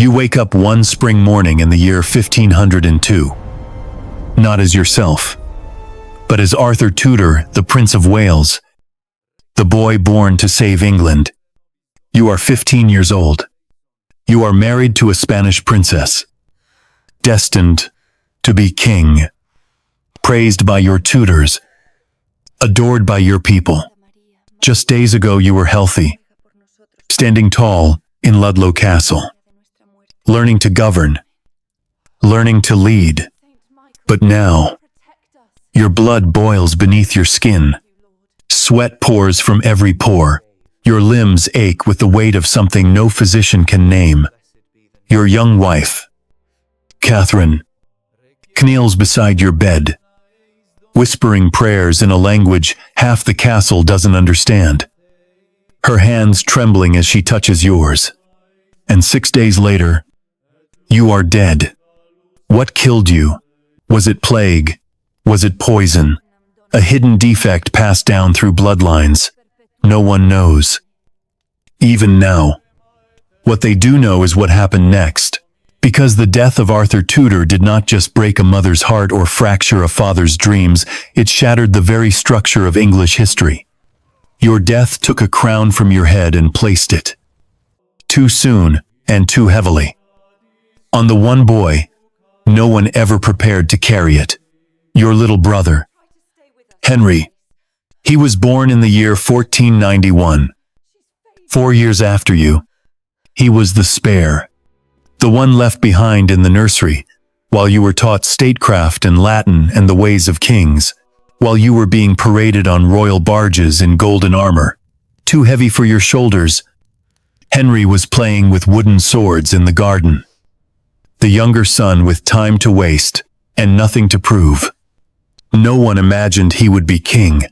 You wake up one spring morning in the year 1502, not as yourself, but as Arthur Tudor, the Prince of Wales, the boy born to save England. You are 15 years old. You are married to a Spanish princess, destined to be king, praised by your tutors, adored by your people. Just days ago you were healthy, standing tall in Ludlow Castle, learning to govern, learning to lead. But now, your blood boils beneath your skin. Sweat pours from every pore. Your limbs ache with the weight of something no physician can name. Your young wife, Catherine, kneels beside your bed, whispering prayers in a language half the castle doesn't understand. Her hands trembling as she touches yours. And 6 days later, you are dead. What killed you? Was it plague? Was it poison? A hidden defect passed down through bloodlines? No one knows. Even now. What they do know is what happened next. Because the death of Arthur Tudor did not just break a mother's heart or fracture a father's dreams, it shattered the very structure of English history. Your death took a crown from your head and placed it, too soon and too heavily, on the one boy no one ever prepared to carry it, your little brother, Henry. He was born in the year 1491. 4 years after you. He was the spare, the one left behind in the nursery, while you were taught statecraft and Latin and the ways of kings, while you were being paraded on royal barges in golden armor, too heavy for your shoulders. Henry was playing with wooden swords in the garden. The younger son with time to waste and nothing to prove. No one imagined he would be king.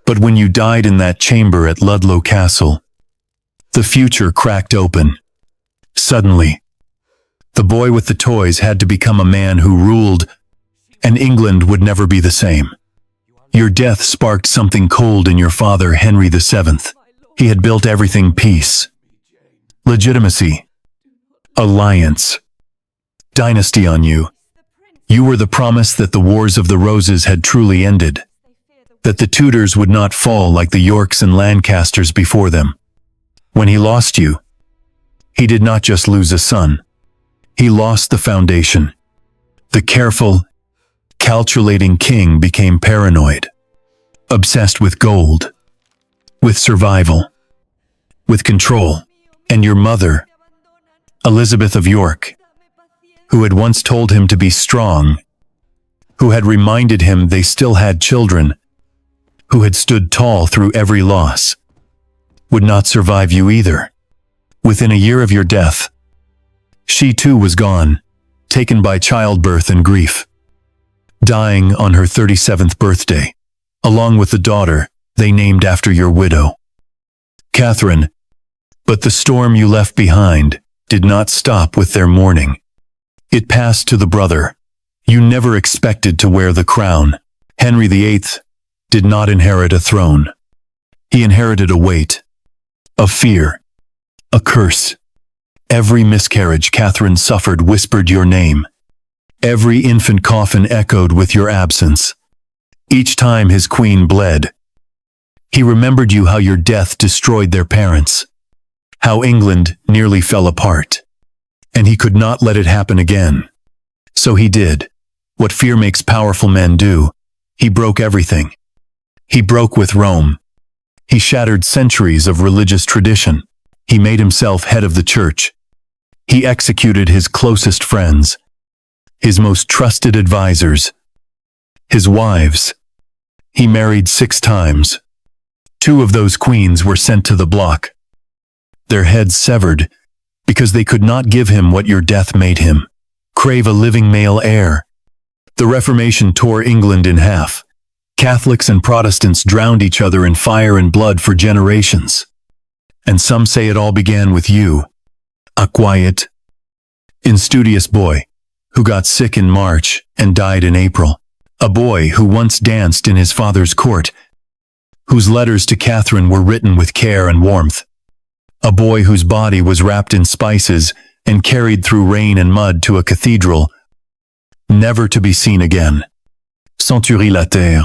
But when you died in that chamber at Ludlow Castle, the future cracked open. Suddenly, the boy with the toys had to become a man who ruled, and England would never be the same. Your death sparked something cold in your father, Henry VII. He had built everything: peace, legitimacy, alliance, dynasty on you. You were the promise that the Wars of the Roses had truly ended, that the Tudors would not fall like the Yorks and Lancasters before them. When he lost you, he did not just lose a son. He lost the foundation. The careful, calculating king became paranoid, obsessed with gold, with survival, with control. And your mother, Elizabeth of York, who had once told him to be strong, who had reminded him they still had children, who had stood tall through every loss, would not survive you either. Within a year of your death, she too was gone, taken by childbirth and grief, dying on her 37th birthday, along with the daughter they named after your widow, Catherine. But the storm you left behind did not stop with their mourning. It passed to the brother you never expected to wear the crown. Henry VIII did not inherit a throne. He inherited a weight, a fear, a curse. Every miscarriage Catherine suffered whispered your name. Every infant coffin echoed with your absence. Each time his queen bled, he remembered you, how your death destroyed their parents, how England nearly fell apart. And he could not let it happen again. So he did what fear makes powerful men do. He broke everything. He broke with Rome. He shattered centuries of religious tradition. He made himself head of the church. He executed his closest friends, his most trusted advisors, his wives. He married 6 times. 2 of those queens were sent to the block, their heads severed, because they could not give him what your death made him: crave a living male heir. The Reformation tore England in half. Catholics and Protestants drowned each other in fire and blood for generations. And some say it all began with you, a quiet, studious boy who got sick in March and died in April. A boy who once danced in his father's court, whose letters to Catherine were written with care and warmth. A boy whose body was wrapped in spices and carried through rain and mud to a cathedral, never to be seen again. Century la terre.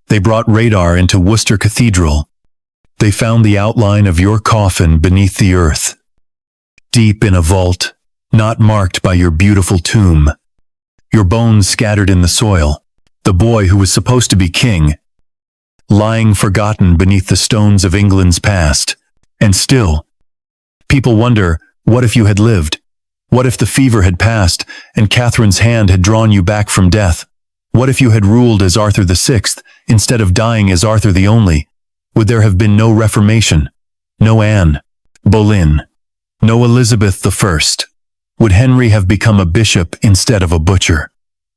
They brought radar into Worcester Cathedral. They found the outline of your coffin beneath the earth, deep in a vault, not marked by your beautiful tomb. Your bones scattered in the soil. The boy who was supposed to be king, lying forgotten beneath the stones of England's past. And still, people wonder, what if you had lived? What if the fever had passed and Catherine's hand had drawn you back from death? What if you had ruled as Arthur VI instead of dying as Arthur the Only? Would there have been no Reformation? No Anne Boleyn? No Elizabeth I? Would Henry have become a bishop instead of a butcher?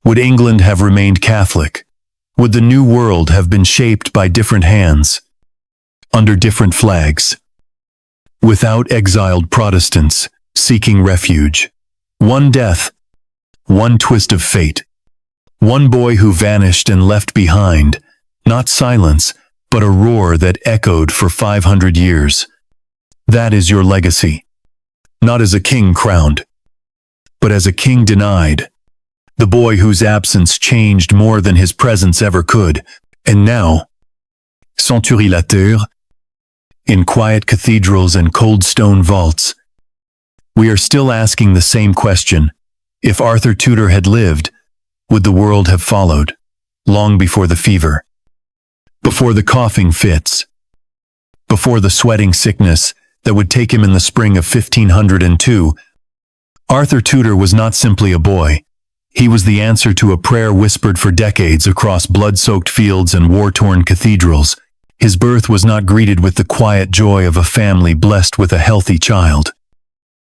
Would England have remained Catholic? Would the New World have been shaped by different hands, under different flags, without exiled Protestants seeking refuge? One death, one twist of fate, one boy who vanished and left behind, not silence, but a roar that echoed for 500 years. That is your legacy. Not as a king crowned, but as a king denied. The boy whose absence changed more than his presence ever could. And now, Century la terre, in quiet cathedrals and cold stone vaults, we are still asking the same question. If Arthur Tudor had lived, would the world have followed, long before the fever, before the coughing fits, before the sweating sickness that would take him in the spring of 1502? Arthur Tudor was not simply a boy. He was the answer to a prayer whispered for decades across blood-soaked fields and war-torn cathedrals. His birth was not greeted with the quiet joy of a family blessed with a healthy child,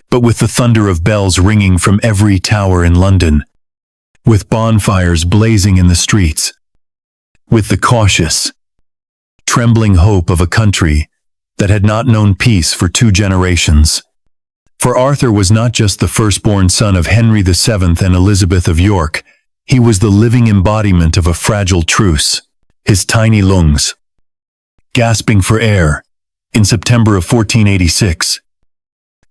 but with the thunder of bells ringing from every tower in London, with bonfires blazing in the streets, with the cautious, trembling hope of a country that had not known peace for 2 generations. For Arthur was not just the firstborn son of Henry VII and Elizabeth of York, he was the living embodiment of a fragile truce. His tiny lungs, gasping for air, in September of 1486,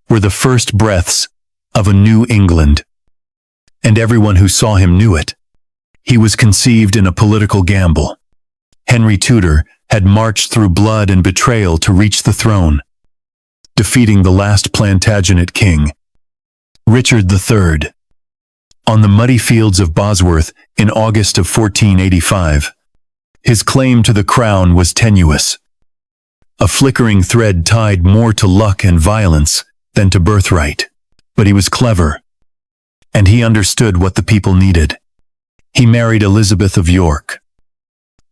were the first breaths of a new England. And everyone who saw him knew it. He was conceived in a political gamble. Henry Tudor had marched through blood and betrayal to reach the throne, defeating the last Plantagenet king, Richard III, on the muddy fields of Bosworth in August of 1485. His claim to the crown was tenuous, a flickering thread tied more to luck and violence than to birthright. But he was clever, and he understood what the people needed. He married Elizabeth of York,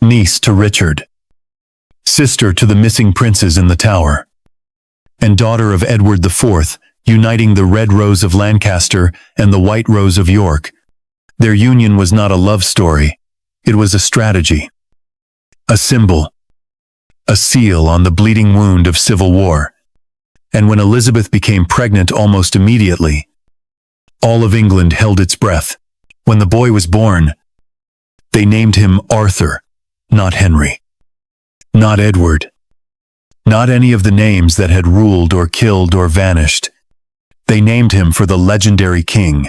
niece to Richard, sister to the missing princes in the Tower, and daughter of Edward IV, uniting the Red Rose of Lancaster and the White Rose of York. Their union was not a love story, it was a strategy, a symbol, a seal on the bleeding wound of civil war. And when Elizabeth became pregnant almost immediately, all of England held its breath. When the boy was born, they named him Arthur, not Henry, not Edward, not any of the names that had ruled or killed or vanished. They named him for the legendary king,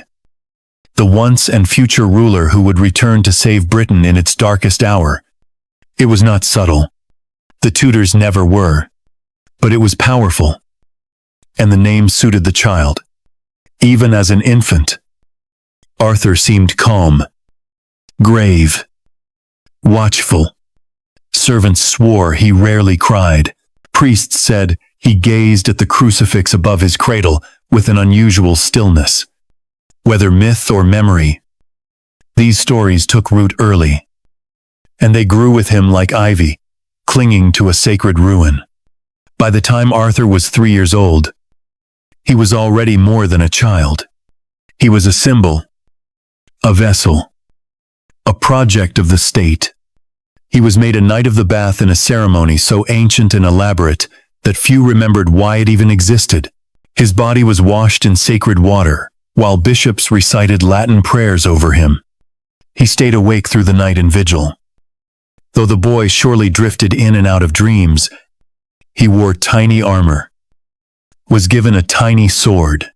the once and future ruler who would return to save Britain in its darkest hour. It was not subtle. The Tudors never were. But it was powerful. And the name suited the child. Even as an infant, Arthur seemed calm, grave, watchful. Servants swore he rarely cried. Priests said he gazed at the crucifix above his cradle with an unusual stillness. Whether myth or memory, these stories took root early, and they grew with him like ivy, clinging to a sacred ruin. By the time Arthur was 3 years old, he was already more than a child. He was a symbol, a vessel, a project of the state. He was made a Knight of the Bath in a ceremony so ancient and elaborate that few remembered why it even existed. His body was washed in sacred water, while bishops recited Latin prayers over him. He stayed awake through the night in vigil. Though the boy surely drifted in and out of dreams, he wore tiny armor, was given a tiny sword,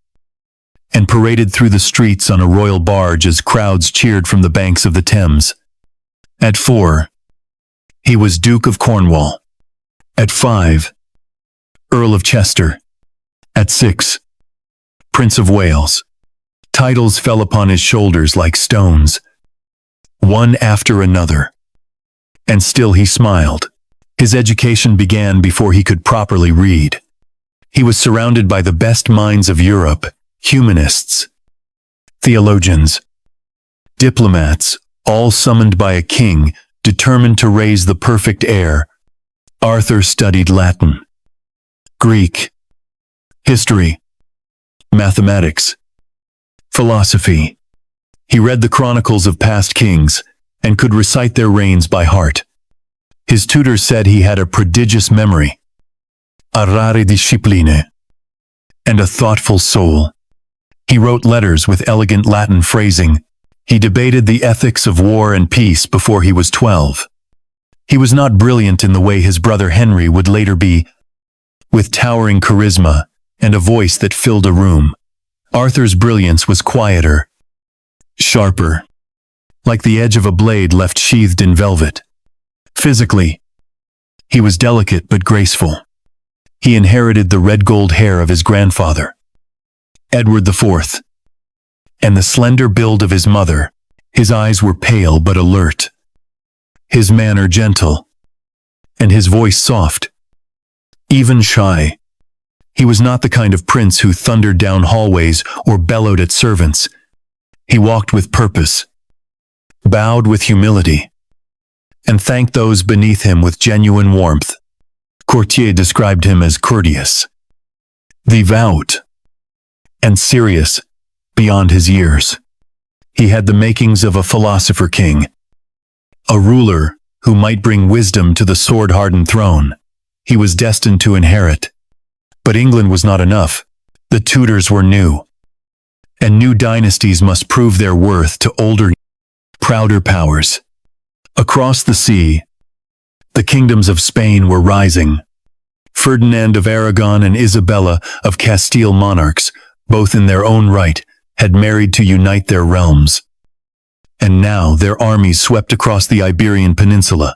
paraded through the streets on a royal barge as crowds cheered from the banks of the Thames. At 4, he was Duke of Cornwall. At 5, Earl of Chester. At 6, Prince of Wales. Titles fell upon his shoulders like stones, one after another. And still he smiled. His education began before he could properly read. He was surrounded by the best minds of Europe, humanists, theologians, diplomats, all summoned by a king determined to raise the perfect heir. Arthur studied Latin, Greek, history, mathematics, philosophy. He read the chronicles of past kings and could recite their reigns by heart. His tutors said he had a prodigious memory, a rare discipline, and a thoughtful soul. He wrote letters with elegant Latin phrasing. He debated the ethics of war and peace before he was 12. He was not brilliant in the way his brother Henry would later be, with towering charisma and a voice that filled a room. Arthur's brilliance was quieter, sharper, like the edge of a blade left sheathed in velvet. Physically, he was delicate but graceful. He inherited the red gold hair of his grandfather, Edward IV, and the slender build of his mother. His eyes were pale but alert, his manner gentle, and his voice soft, even shy. He was not the kind of prince who thundered down hallways or bellowed at servants. He walked with purpose, bowed with humility, and thanked those beneath him with genuine warmth. Courtier described him as courteous, devout, and serious beyond his years. He had the makings of a philosopher king, a ruler who might bring wisdom to the sword-hardened throne he was destined to inherit. But England was not enough. The Tudors were new, and new dynasties must prove their worth to older, prouder powers. Across the sea, the kingdoms of Spain were rising. Ferdinand of Aragon and Isabella of Castile, monarchs, both in their own right, had married to unite their realms. And now their armies swept across the Iberian Peninsula,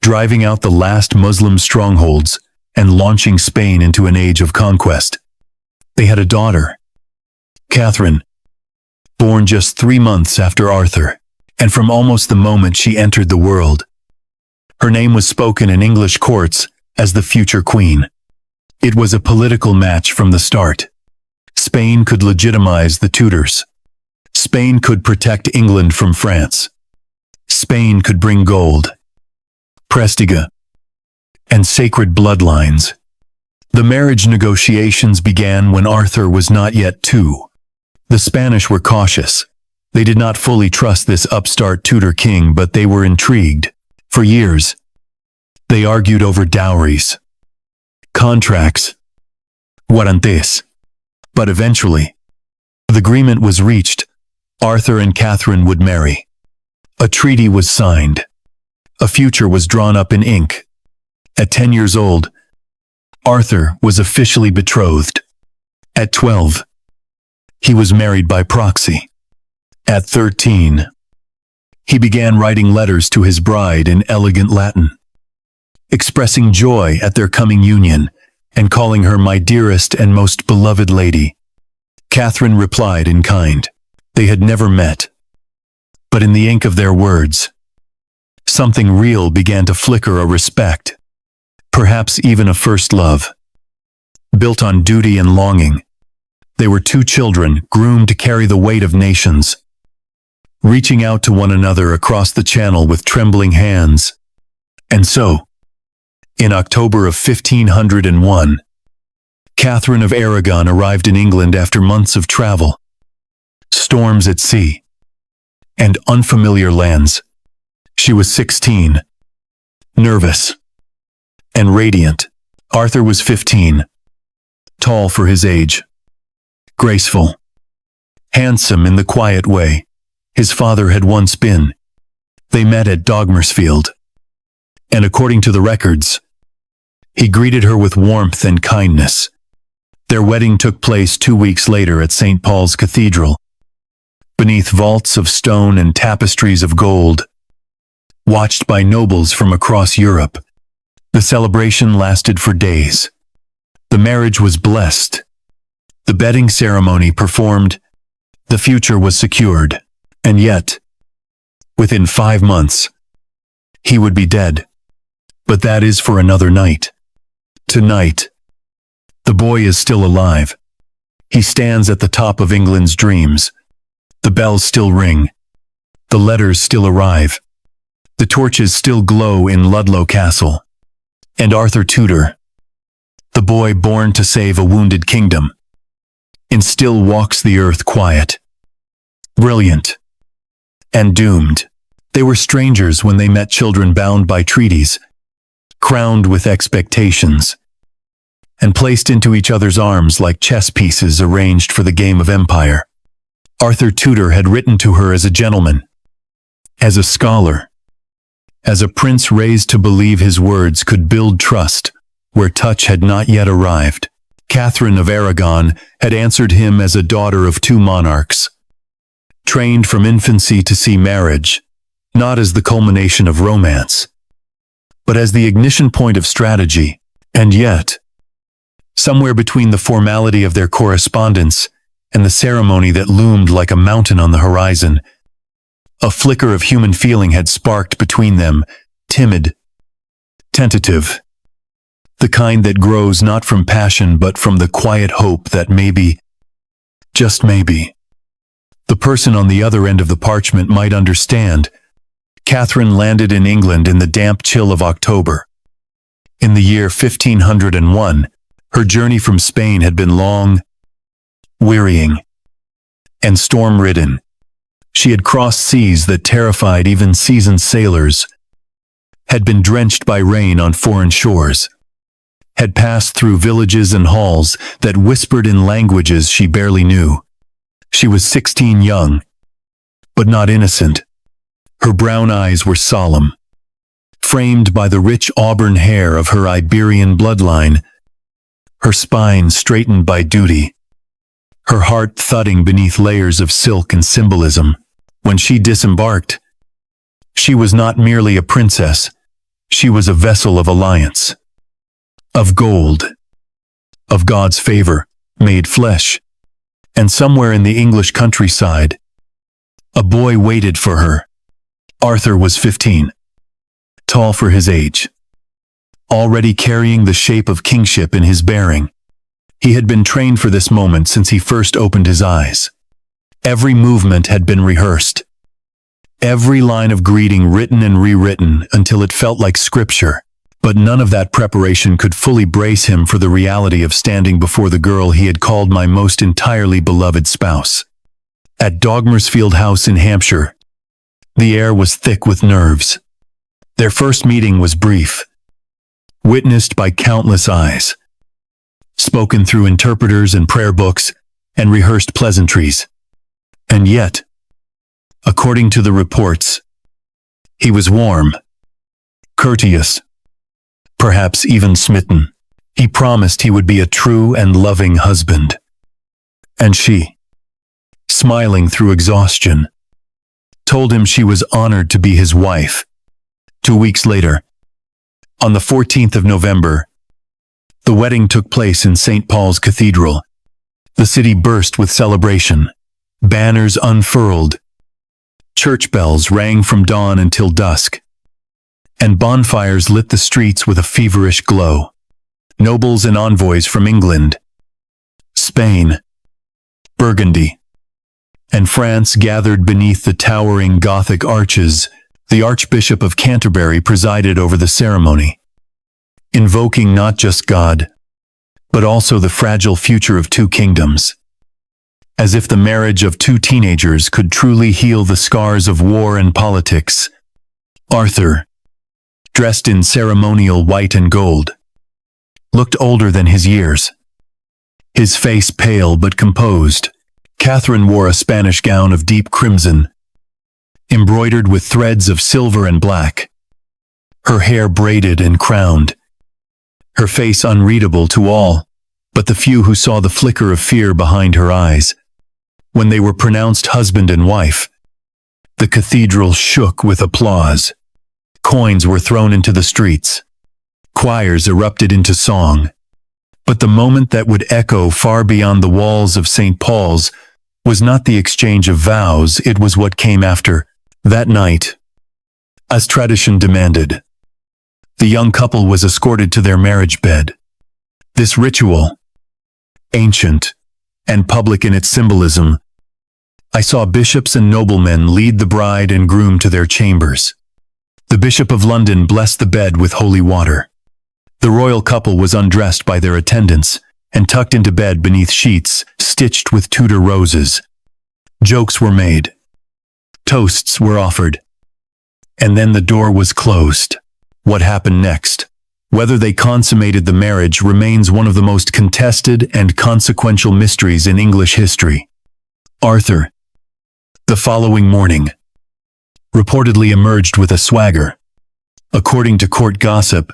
driving out the last Muslim strongholds and launching Spain into an age of conquest. They had a daughter, Catherine, born just 3 months after Arthur, and from almost the moment she entered the world, her name was spoken in English courts as the future queen. It was a political match from the start. Spain could legitimize the Tudors. Spain could protect England from France. Spain could bring gold, prestige, and sacred bloodlines. The marriage negotiations began when Arthur was not yet 2. The Spanish were cautious. They did not fully trust this upstart Tudor king, but they were intrigued. For years, they argued over dowries, contracts, what-ifs. But eventually, the agreement was reached. Arthur and Catherine would marry. A treaty was signed. A future was drawn up in ink. At 10 years old, Arthur was officially betrothed. At 12, he was married by proxy. At 13, he began writing letters to his bride in elegant Latin, expressing joy at their coming union and calling her my dearest and most beloved lady. Catherine replied in kind. They had never met, but in the ink of their words, something real began to flicker, a respect, perhaps even a first love. Built on duty and longing, they were 2 children groomed to carry the weight of nations, reaching out to one another across the channel with trembling hands. And so, in October of 1501, Catherine of Aragon arrived in England after months of travel, storms at sea, and unfamiliar lands. She was 16, nervous, and radiant. Arthur was 15, tall for his age, graceful, handsome in the quiet way his father had once been. They met at Dogmersfield, and according to the records, he greeted her with warmth and kindness. Their wedding took place 2 weeks later at St. Paul's Cathedral, beneath vaults of stone and tapestries of gold, watched by nobles from across Europe. The celebration lasted for days. The marriage was blessed. The bedding ceremony performed. The future was secured. And yet, within 5 months, he would be dead. But that is for another night. Tonight, the boy is still alive. He stands at the top of England's dreams. The bells still ring. The letters still arrive. The torches still glow in Ludlow Castle. And Arthur Tudor, the boy born to save a wounded kingdom, and still walks the earth quiet, brilliant, and doomed. They were strangers when they met, children bound by treaties, crowned with expectations, and placed into each other's arms like chess pieces arranged for the game of empire. Arthur Tudor had written to her as a gentleman, as a scholar, as a prince raised to believe his words could build trust where touch had not yet arrived. Catherine of Aragon had answered him as a daughter of 2 monarchs, trained from infancy to see marriage, not as the culmination of romance, but as the ignition point of strategy. And yet, somewhere between the formality of their correspondence and the ceremony that loomed like a mountain on the horizon, a flicker of human feeling had sparked between them, timid, tentative, the kind that grows not from passion but from the quiet hope that maybe, just maybe, the person on the other end of the parchment might understand. Catherine landed in England in the damp chill of October. In the year 1501, her journey from Spain had been long, wearying, and storm-ridden. She had crossed seas that terrified even seasoned sailors, had been drenched by rain on foreign shores, had passed through villages and halls that whispered in languages she barely knew. She was 16, young, but not innocent. Her brown eyes were solemn, framed by the rich auburn hair of her Iberian bloodline, her spine straightened by duty, her heart thudding beneath layers of silk and symbolism. When she disembarked, she was not merely a princess, she was a vessel of alliance, of gold, of God's favor, made flesh. And somewhere in the English countryside, a boy waited for her. Arthur was 15, tall for his age, already carrying the shape of kingship in his bearing. He had been trained for this moment since he first opened his eyes. Every movement had been rehearsed, every line of greeting written and rewritten until it felt like scripture. But none of that preparation could fully brace him for the reality of standing before the girl he had called my most entirely beloved spouse. At Dogmersfield House in Hampshire, the air was thick with nerves. Their first meeting was brief, witnessed by countless eyes, spoken through interpreters and prayer books, and rehearsed pleasantries. And yet, according to the reports, he was warm, courteous, perhaps even smitten. He promised he would be a true and loving husband. And she, smiling through exhaustion, told him she was honored to be his wife. 2 weeks later, on the 14th of November, the wedding took place in St. Paul's Cathedral. The city burst with celebration. Banners unfurled. Church bells rang from dawn until dusk, and bonfires lit the streets with a feverish glow. Nobles and envoys from England, Spain, Burgundy, and France gathered beneath the towering Gothic arches. The Archbishop of Canterbury presided over the ceremony, invoking not just God, but also the fragile future of 2 kingdoms. As if the marriage of 2 teenagers could truly heal the scars of war and politics. Arthur, dressed in ceremonial white and gold, looked older than his years, his face pale but composed. Catherine wore a Spanish gown of deep crimson, embroidered with threads of silver and black, her hair braided and crowned, her face unreadable to all, but the few who saw the flicker of fear behind her eyes. When they were pronounced husband and wife, the cathedral shook with applause. Coins were thrown into the streets. Choirs erupted into song. But the moment that would echo far beyond the walls of St. Paul's was not the exchange of vows, it was what came after. That night, as tradition demanded, the young couple was escorted to their marriage bed. This ritual, ancient and public in its symbolism, I saw bishops and noblemen lead the bride and groom to their chambers. The Bishop of London blessed the bed with holy water. The royal couple was undressed by their attendants and tucked into bed beneath sheets stitched with Tudor roses. Jokes were made. Toasts were offered. And then the door was closed. What happened next? Whether they consummated the marriage remains one of the most contested and consequential mysteries in English history. Arthur, the following morning, reportedly emerged with a swagger. According to court gossip,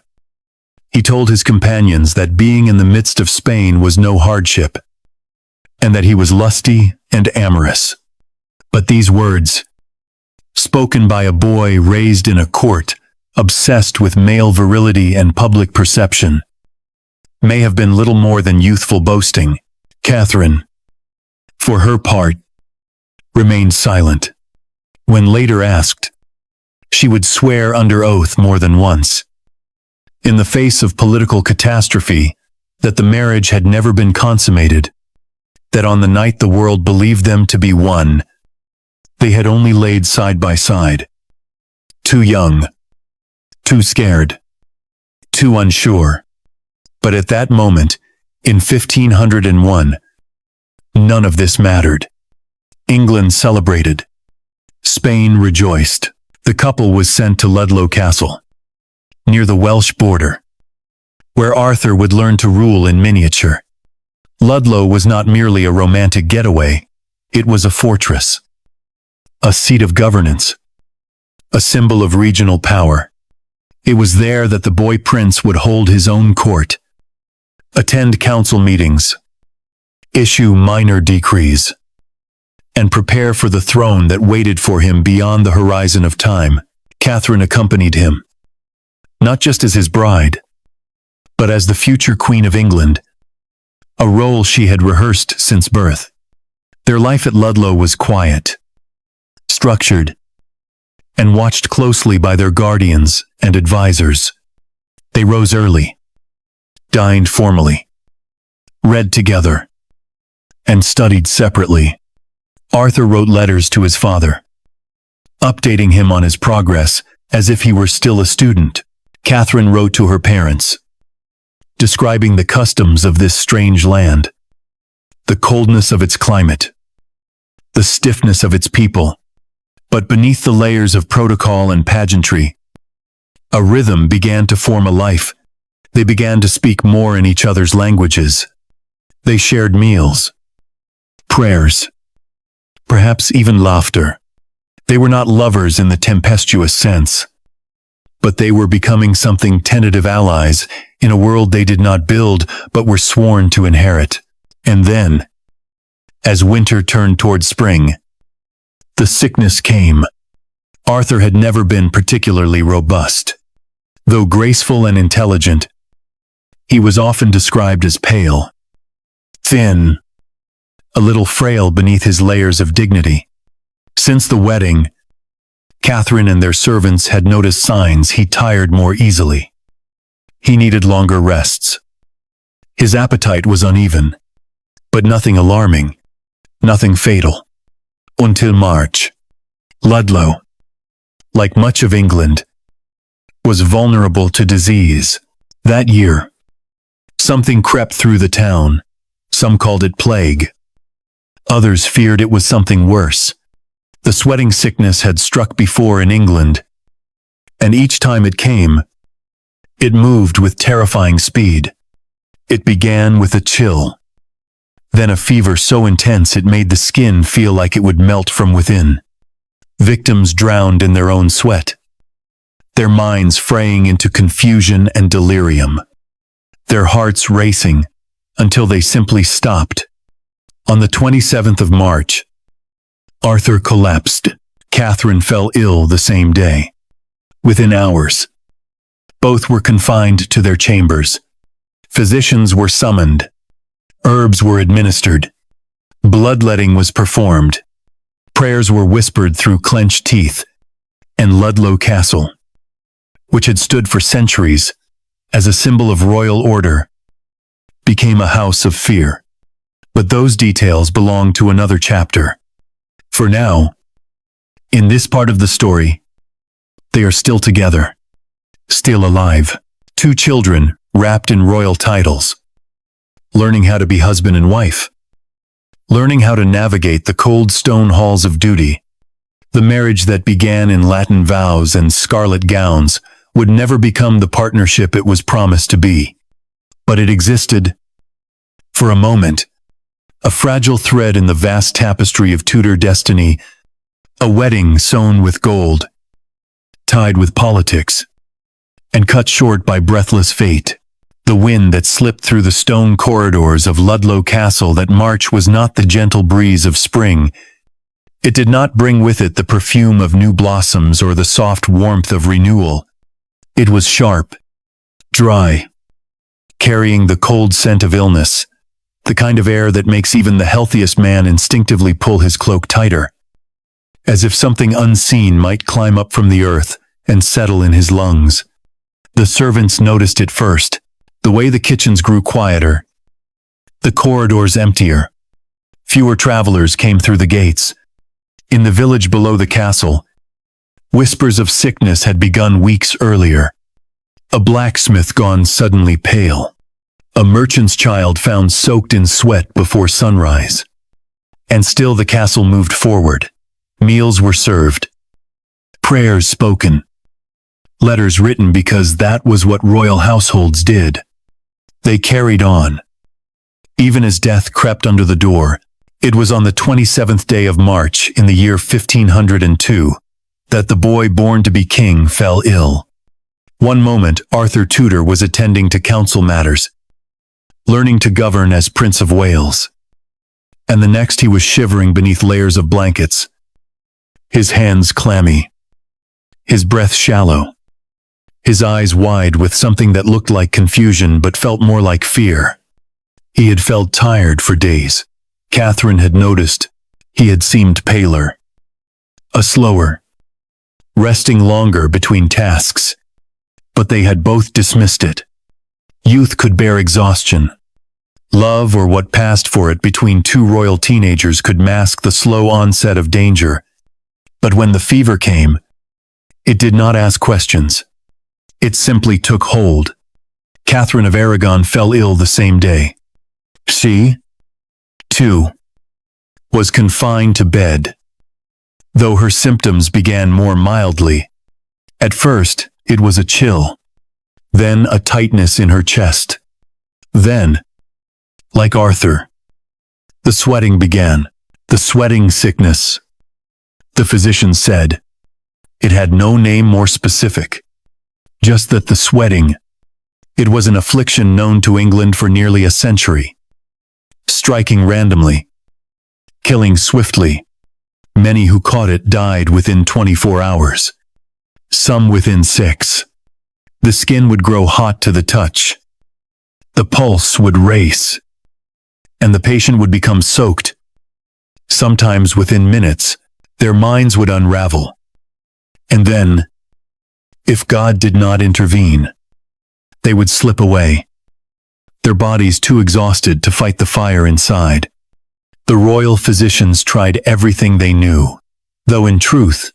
he told his companions that being in the midst of Spain was no hardship, and that he was lusty and amorous. But these words, spoken by a boy raised in a court, obsessed with male virility and public perception, may have been little more than youthful boasting. Catherine, for her part, remained silent. When later asked, she would swear under oath more than once, in the face of political catastrophe, that the marriage had never been consummated, that on the night the world believed them to be one, they had only laid side by side. Too young, too scared, too unsure. But at that moment, in 1501, none of this mattered. England celebrated. Spain rejoiced. The couple was sent to Ludlow Castle, near the Welsh border, where Arthur would learn to rule in miniature. Ludlow was not merely a romantic getaway, it was a fortress, a seat of governance, a symbol of regional power. It was there that the boy prince would hold his own court, attend council meetings, issue minor decrees, and prepare for the throne that waited for him beyond the horizon of time. Catherine accompanied him, not just as his bride, but as the future Queen of England, a role she had rehearsed since birth. Their life at Ludlow was quiet, structured, and watched closely by their guardians and advisors. They rose early, dined formally, read together, and studied separately. Arthur wrote letters to his father, updating him on his progress as if he were still a student. Catherine wrote to her parents, describing the customs of this strange land, the coldness of its climate, the stiffness of its people. But beneath the layers of protocol and pageantry, a rhythm began to form a life. They began to speak more in each other's languages. They shared meals, prayers, perhaps even laughter. They were not lovers in the tempestuous sense, but they were becoming something tentative allies in a world they did not build but were sworn to inherit. And then, as winter turned toward spring, the sickness came. Arthur had never been particularly robust. Though graceful and intelligent, he was often described as pale, thin, a little frail beneath his layers of dignity. Since the wedding, Catherine and their servants had noticed signs he tired more easily. He needed longer rests. His appetite was uneven, but nothing alarming, nothing fatal. Until March, Ludlow, like much of England, was vulnerable to disease. That year, something crept through the town. Some called it plague. Others feared it was something worse. The sweating sickness had struck before in England, and each time it came, it moved with terrifying speed. It began with a chill, then a fever so intense it made the skin feel like it would melt from within. Victims drowned in their own sweat, their minds fraying into confusion and delirium, their hearts racing until they simply stopped. On the 27th of March, Arthur collapsed. Catherine fell ill the same day. Within hours, both were confined to their chambers. Physicians were summoned. Herbs were administered. Bloodletting was performed. Prayers were whispered through clenched teeth. And Ludlow Castle, which had stood for centuries as a symbol of royal order, became a house of fear. But those details belong to another chapter. For now, in this part of the story, they are still together, still alive. Two children wrapped in royal titles, learning how to be husband and wife, learning how to navigate the cold stone halls of duty. The marriage that began in Latin vows and scarlet gowns would never become the partnership it was promised to be. But it existed, for a moment, a fragile thread in the vast tapestry of Tudor destiny, a wedding sewn with gold, tied with politics, and cut short by breathless fate. The wind that slipped through the stone corridors of Ludlow Castle that March was not the gentle breeze of spring. It did not bring with it the perfume of new blossoms or the soft warmth of renewal. It was sharp, dry, carrying the cold scent of illness, the kind of air that makes even the healthiest man instinctively pull his cloak tighter, as if something unseen might climb up from the earth and settle in his lungs. The servants noticed it first, the way the kitchens grew quieter, the corridors emptier. Fewer travelers came through the gates. In the village below the castle, whispers of sickness had begun weeks earlier. A blacksmith gone suddenly pale. A merchant's child found soaked in sweat before sunrise. And still the castle moved forward. Meals were served. Prayers spoken. Letters written because that was what royal households did. They carried on. Even as death crept under the door, it was on the 27th day of March in the year 1502 that the boy born to be king fell ill. One moment Arthur Tudor was attending to council matters, learning to govern as Prince of Wales. And the next he was shivering beneath layers of blankets, his hands clammy, his breath shallow, his eyes wide with something that looked like confusion but felt more like fear. He had felt tired for days. Catherine had noticed he had seemed paler, slower, resting longer between tasks. But they had both dismissed it. Youth could bear exhaustion. Love, or what passed for it between two royal teenagers, could mask the slow onset of danger. But when the fever came, it did not ask questions. It simply took hold. Catherine of Aragon fell ill the same day. She, too, was confined to bed, though her symptoms began more mildly. At first, it was a chill, then a tightness in her chest. Then, like Arthur, the sweating began, the sweating sickness. The physician said it had no name more specific, just that the sweating, it was an affliction known to England for nearly a century, striking randomly, killing swiftly. Many who caught it died within 24 hours. Some within 6. The skin would grow hot to the touch. The pulse would race. And the patient would become soaked. Sometimes within minutes, their minds would unravel. And then, if God did not intervene, they would slip away, their bodies too exhausted to fight the fire inside. The royal physicians tried everything they knew, though in truth,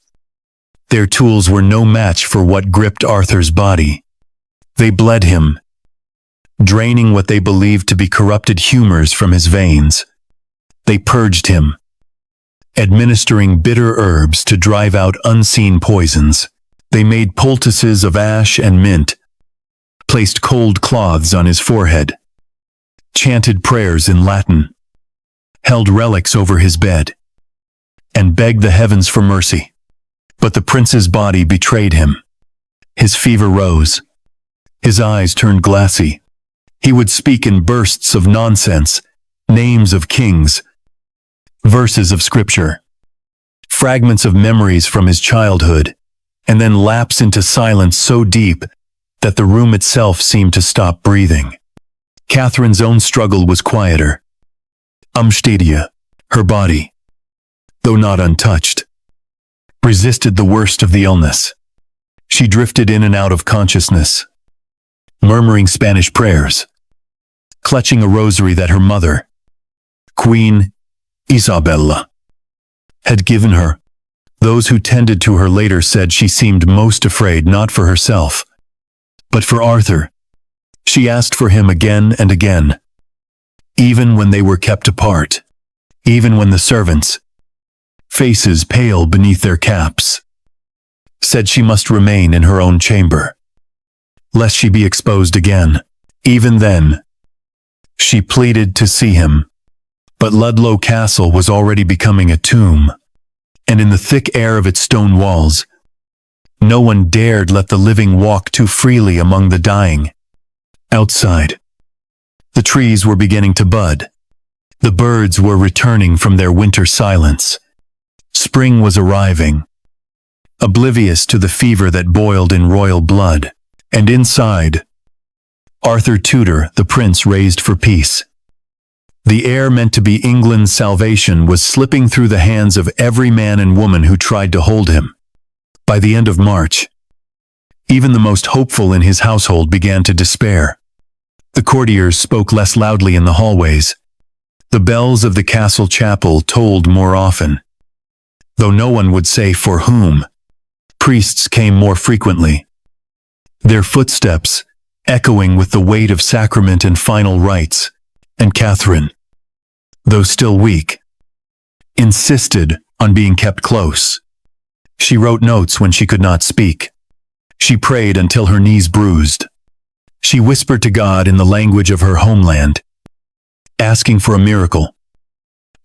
their tools were no match for what gripped Arthur's body. They bled him, draining what they believed to be corrupted humors from his veins. They purged him, administering bitter herbs to drive out unseen poisons. They made poultices of ash and mint, placed cold cloths on his forehead, chanted prayers in Latin, held relics over his bed, and begged the heavens for mercy. But the prince's body betrayed him. His fever rose. His eyes turned glassy. He would speak in bursts of nonsense, names of kings, verses of scripture, fragments of memories from his childhood, and then lapse into silence so deep that the room itself seemed to stop breathing. Catherine's own struggle was quieter. Umstadia, her body, though not untouched, resisted the worst of the illness. She drifted in and out of consciousness, murmuring Spanish prayers, clutching a rosary that her mother, Queen Isabella, had given her. Those who tended to her later said she seemed most afraid not for herself, but for Arthur. She asked for him again and again, even when they were kept apart, even when the servants, faces pale beneath their caps, said she must remain in her own chamber, lest she be exposed again. Even then, she pleaded to see him. But Ludlow Castle was already becoming a tomb, and in the thick air of its stone walls, no one dared let the living walk too freely among the dying. Outside, the trees were beginning to bud. The birds were returning from their winter silence. Spring was arriving, oblivious to the fever that boiled in royal blood. And inside, Arthur Tudor, the prince raised for peace. The heir meant to be England's salvation was slipping through the hands of every man and woman who tried to hold him. By the end of March, even the most hopeful in his household began to despair. The courtiers spoke less loudly in the hallways. The bells of the castle chapel tolled more often. Though no one would say for whom, priests came more frequently, their footsteps echoing with the weight of sacrament and final rites. And Catherine, though still weak, insisted on being kept close. She wrote notes when she could not speak. She prayed until her knees bruised. She whispered to God in the language of her homeland, asking for a miracle,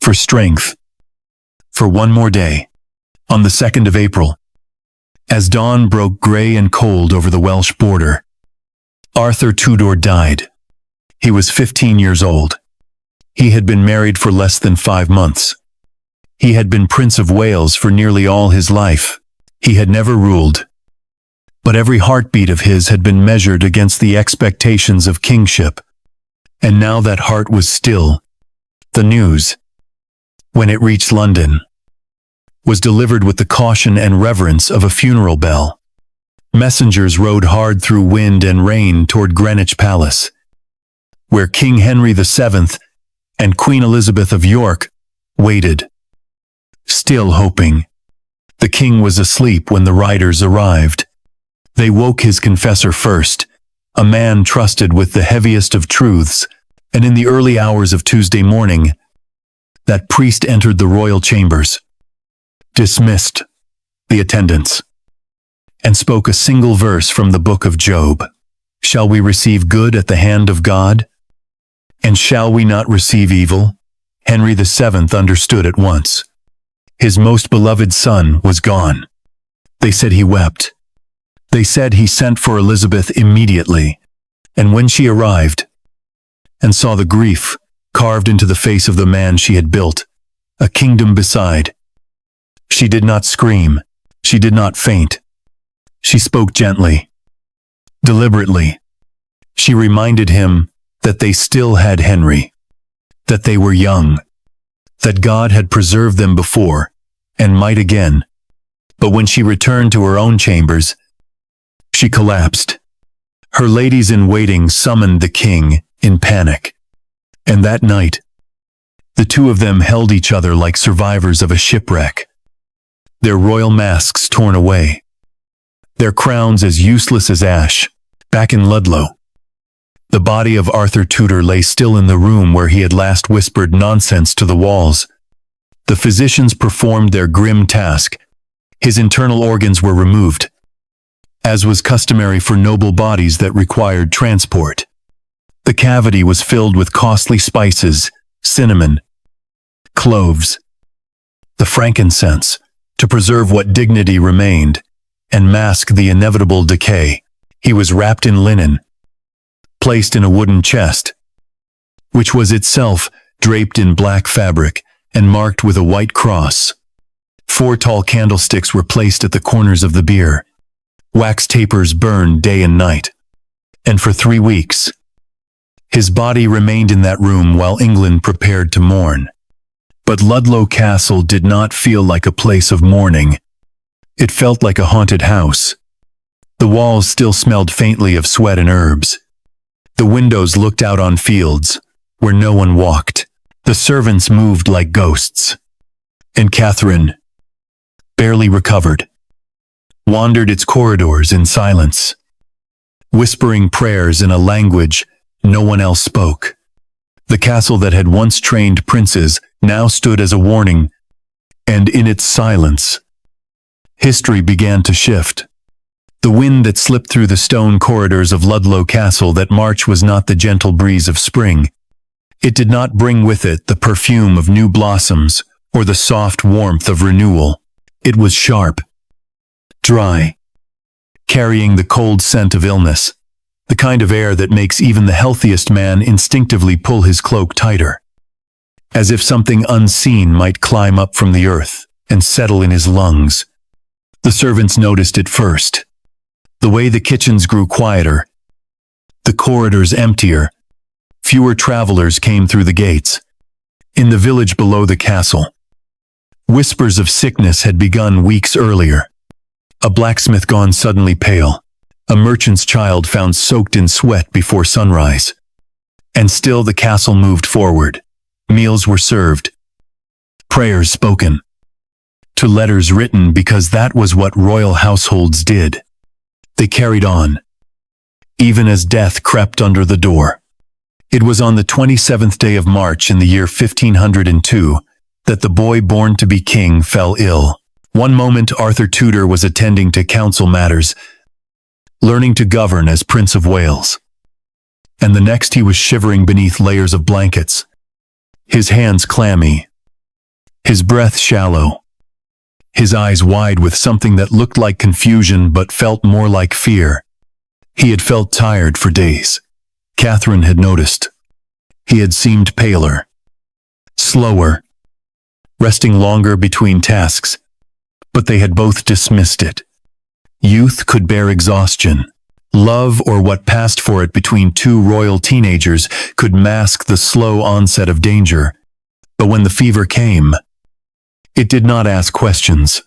for strength, for one more day. On the 2nd of April, as dawn broke gray and cold over the Welsh border, Arthur Tudor died. He was 15 years old. He had been married for less than 5 months. He had been Prince of Wales for nearly all his life. He had never ruled. But every heartbeat of his had been measured against the expectations of kingship. And now that heart was still. The news, when it reached London, was delivered with the caution and reverence of a funeral bell. Messengers rode hard through wind and rain toward Greenwich Palace, where King Henry VII and Queen Elizabeth of York waited, still hoping. The king was asleep when the riders arrived. They woke his confessor first, a man trusted with the heaviest of truths, and in the early hours of Tuesday morning, that priest entered the royal chambers, dismissed the attendants, and spoke a single verse from the book of Job. Shall we receive good at the hand of God? And shall we not receive evil? Henry VII understood at once. His most beloved son was gone. They said he wept. They said he sent for Elizabeth immediately, and when she arrived and saw the grief carved into the face of the man she had built, a kingdom beside, she did not scream, she did not faint. She spoke gently, deliberately. She reminded him that they still had Henry, that they were young, that God had preserved them before, and might again. But when she returned to her own chambers, she collapsed. Her ladies-in-waiting summoned the king in panic. And that night, the two of them held each other like survivors of a shipwreck, their royal masks torn away, their crowns as useless as ash. Back in Ludlow, the body of Arthur Tudor lay still in the room where he had last whispered nonsense to the walls. The physicians performed their grim task. His internal organs were removed, as was customary for noble bodies that required transport. The cavity was filled with costly spices, cinnamon, cloves, the frankincense, to preserve what dignity remained, and mask the inevitable decay. He was wrapped in linen, placed in a wooden chest, which was itself draped in black fabric and marked with a white cross. 4 tall candlesticks were placed at the corners of the bier. Wax tapers burned day and night. And for 3 weeks, his body remained in that room while England prepared to mourn. But Ludlow Castle did not feel like a place of mourning. It felt like a haunted house. The walls still smelled faintly of sweat and herbs. The windows looked out on fields where no one walked. The servants moved like ghosts. And Catherine, barely recovered, wandered its corridors in silence, whispering prayers in a language no one else spoke. The castle that had once trained princes now stood as a warning, and in its silence, history began to shift. The wind that slipped through the stone corridors of Ludlow Castle that March was not the gentle breeze of spring. It did not bring with it the perfume of new blossoms or the soft warmth of renewal. It was sharp, dry, carrying the cold scent of illness, the kind of air that makes even the healthiest man instinctively pull his cloak tighter, as if something unseen might climb up from the earth and settle in his lungs. The servants noticed it first. The way the kitchens grew quieter, the corridors emptier, fewer travelers came through the gates. In the village below the castle, whispers of sickness had begun weeks earlier. A blacksmith gone suddenly pale, a merchant's child found soaked in sweat before sunrise. And still the castle moved forward. Meals were served, prayers spoken, to letters written because that was what royal households did. They carried on, even as death crept under the door. It was on the 27th day of March in the year 1502 that the boy born to be king fell ill. One moment Arthur Tudor was attending to council matters, learning to govern as Prince of Wales. And the next he was shivering beneath layers of blankets, his hands clammy, his breath shallow, his eyes wide with something that looked like confusion but felt more like fear. He had felt tired for days. Catherine had noticed. He had seemed paler, slower, resting longer between tasks, but they had both dismissed it. Youth could bear exhaustion. Love, or what passed for it between 2 royal teenagers, could mask the slow onset of danger. But when the fever came, it did not ask questions.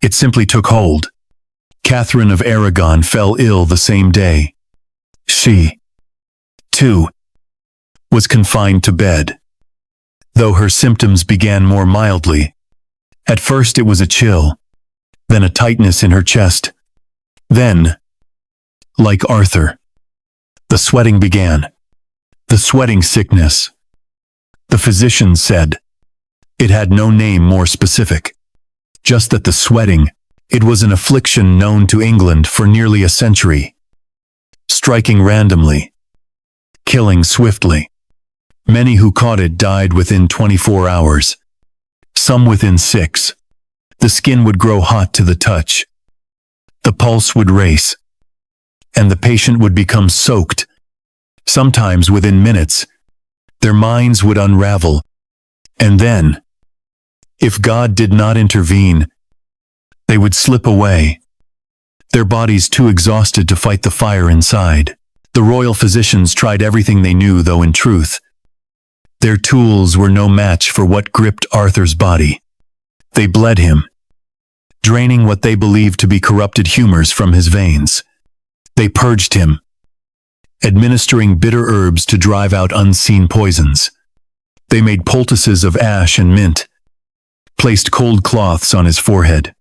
It simply took hold. Catherine of Aragon fell ill the same day. She, too, was confined to bed, though her symptoms began more mildly. At first it was a chill, then a tightness in her chest. Then, like Arthur, the sweating began. The sweating sickness. The physicians said it had no name more specific, just that the sweating, it was an affliction known to England for nearly a century, striking randomly, killing swiftly. Many who caught it died within 24 hours, some within 6. The skin would grow hot to the touch, the pulse would race, and the patient would become soaked. Sometimes within minutes, their minds would unravel, and then, if God did not intervene, they would slip away, their bodies too exhausted to fight the fire inside. The royal physicians tried everything they knew, though in truth, their tools were no match for what gripped Arthur's body. They bled him, draining what they believed to be corrupted humors from his veins. They purged him, administering bitter herbs to drive out unseen poisons. They made poultices of ash and mint, placed cold cloths on his forehead,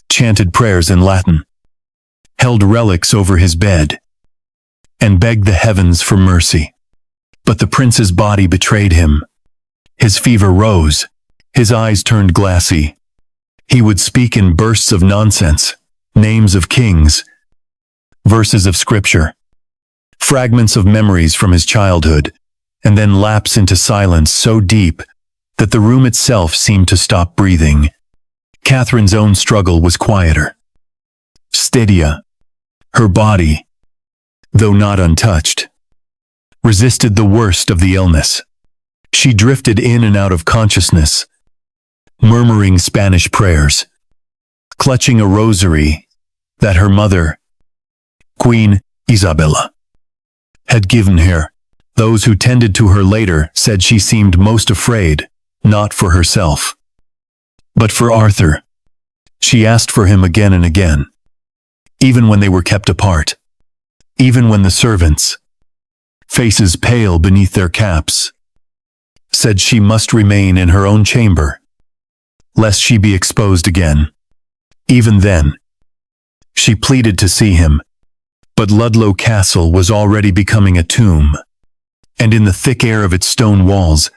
chanted prayers in Latin, held relics over his bed, and begged the heavens for mercy. But the prince's body betrayed him. His fever rose, his eyes turned glassy. He would speak in bursts of nonsense, names of kings, verses of scripture, fragments of memories from his childhood, and then lapse into silence so deep that the room itself seemed to stop breathing. Catherine's own struggle was quieter, steadier. Her body, though not untouched, resisted the worst of the illness. She drifted in and out of consciousness, murmuring Spanish prayers, clutching a rosary that her mother, Queen Isabella, had given her. Those who tended to her later said she seemed most afraid, not for herself, but for Arthur. She asked for him again and again, even when they were kept apart, even when the servants, faces pale beneath their caps, said she must remain in her own chamber, lest she be exposed again. Even then, she pleaded to see him, but Ludlow Castle was already becoming a tomb, and in the thick air of its stone walls,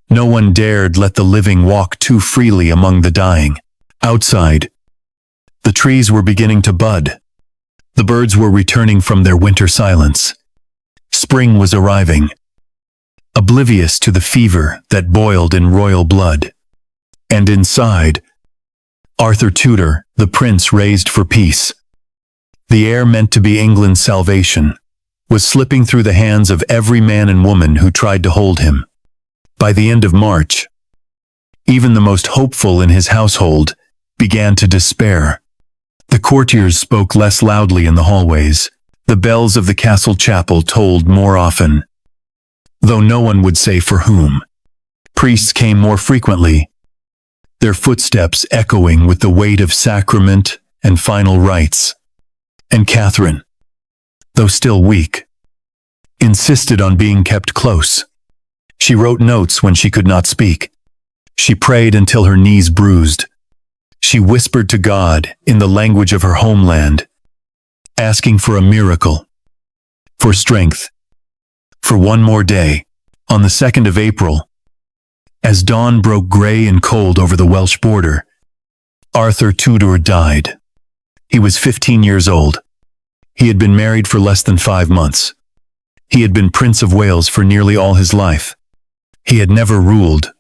no one dared let the living walk too freely among the dying. Outside, the trees were beginning to bud. The birds were returning from their winter silence. Spring was arriving, oblivious to the fever that boiled in royal blood. And inside, Arthur Tudor, the prince raised for peace, the heir meant to be England's salvation, was slipping through the hands of every man and woman who tried to hold him. By the end of March, even the most hopeful in his household began to despair. The courtiers spoke less loudly in the hallways. The bells of the castle chapel tolled more often, though no one would say for whom. Priests came more frequently, their footsteps echoing with the weight of sacrament and final rites. And Catherine, though still weak, insisted on being kept close. She wrote notes when she could not speak. She prayed until her knees bruised. She whispered to God in the language of her homeland, asking for a miracle, for strength, for one more day. On the 2nd of April, as dawn broke gray and cold over the Welsh border, Arthur Tudor died. He was 15 years old. He had been married for less than 5 months. He had been Prince of Wales for nearly all his life. He had never ruled,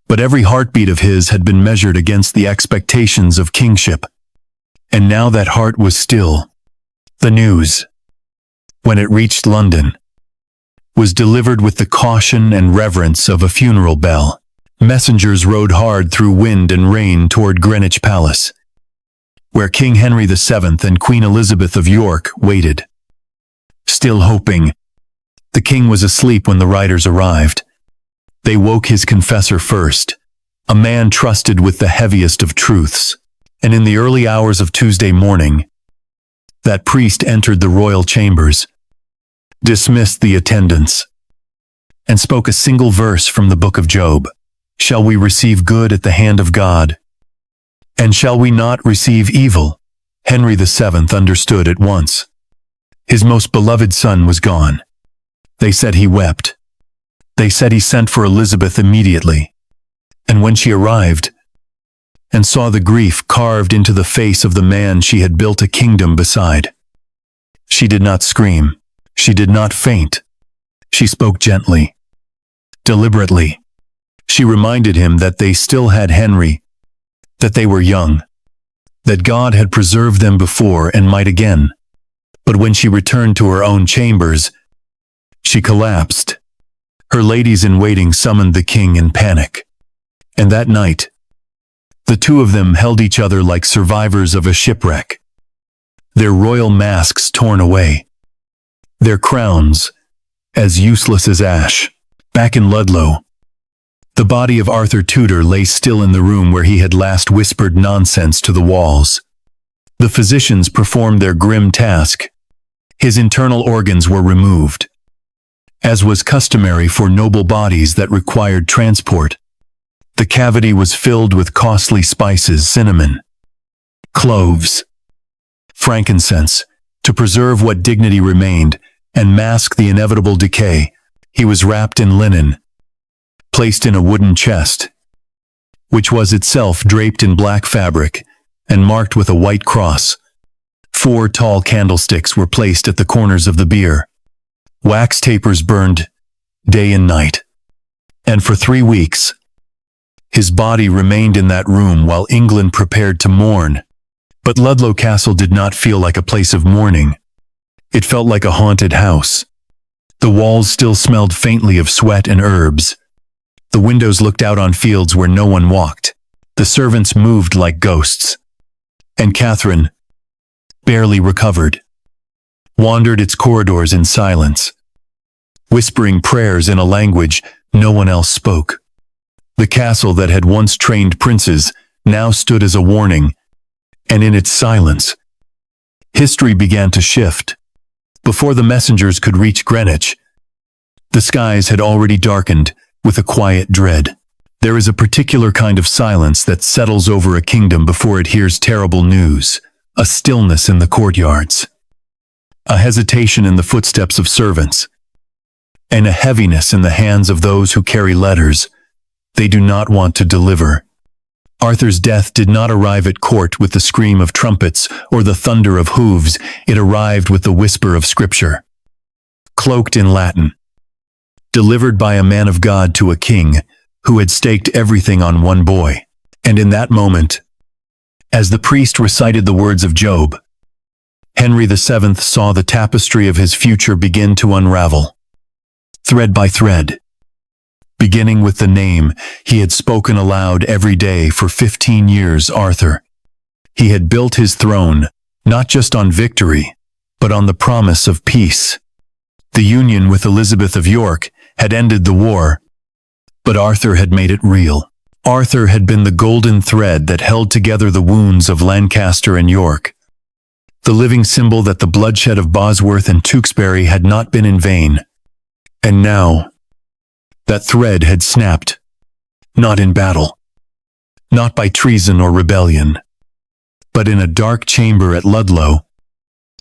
but every heartbeat of his had been measured against the expectations of kingship. And now that heart was still. The news, when it reached London, was delivered with the caution and reverence of a funeral bell. Messengers rode hard through wind and rain toward Greenwich Palace, where King Henry VII and Queen Elizabeth of York waited. Still hoping, the king was asleep when the riders arrived. They woke his confessor first, a man trusted with the heaviest of truths, and in the early hours of Tuesday morning, that priest entered the royal chambers, dismissed the attendants, and spoke a single verse from the book of Job. Shall we receive good at the hand of God? And shall we not receive evil? Henry VII understood at once. His most beloved son was gone. They said he wept. They said he sent for Elizabeth immediately. And when she arrived, and saw the grief carved into the face of the man she had built a kingdom beside, she did not scream. She did not faint. She spoke gently, deliberately. She reminded him that they still had Henry, that they were young, that God had preserved them before and might again. But when she returned to her own chambers, she collapsed. Her ladies-in-waiting summoned the king in panic. And that night, the two of them held each other like survivors of a shipwreck, their royal masks torn away, their crowns as useless as ash. Back in Ludlow, the body of Arthur Tudor lay still in the room where he had last whispered nonsense to the walls. The physicians performed their grim task. His internal organs were removed, as was customary for noble bodies that required transport. The cavity was filled with costly spices, cinnamon, cloves, frankincense, to preserve what dignity remained and mask the inevitable decay. He was wrapped in linen, placed in a wooden chest, which was itself draped in black fabric and marked with a white cross. 4 tall candlesticks were placed at the corners of the bier. Wax tapers burned day and night. And for 3 weeks, his body remained in that room while England prepared to mourn. But Ludlow Castle did not feel like a place of mourning. It felt like a haunted house. The walls still smelled faintly of sweat and herbs. The windows looked out on fields where no one walked. The servants moved like ghosts. And Catherine, barely recovered, wandered its corridors in silence, whispering prayers in a language no one else spoke. The castle that had once trained princes now stood as a warning, and in its silence, history began to shift. Before the messengers could reach Greenwich, the skies had already darkened with a quiet dread. There is a particular kind of silence that settles over a kingdom before it hears terrible news, a stillness in the courtyards, a hesitation in the footsteps of servants, and a heaviness in the hands of those who carry letters they do not want to deliver. Arthur's death did not arrive at court with the scream of trumpets or the thunder of hooves. It arrived with the whisper of Scripture, cloaked in Latin, delivered by a man of God to a king who had staked everything on one boy. And in that moment, as the priest recited the words of Job, Henry VII saw the tapestry of his future begin to unravel, thread by thread, beginning with the name he had spoken aloud every day for 15 years, Arthur. He had built his throne not just on victory, but on the promise of peace. The union with Elizabeth of York had ended the war, but Arthur had made it real. Arthur had been the golden thread that held together the wounds of Lancaster and York, the living symbol that the bloodshed of Bosworth and Tewkesbury had not been in vain. And now, that thread had snapped, not in battle, not by treason or rebellion, but in a dark chamber at Ludlow,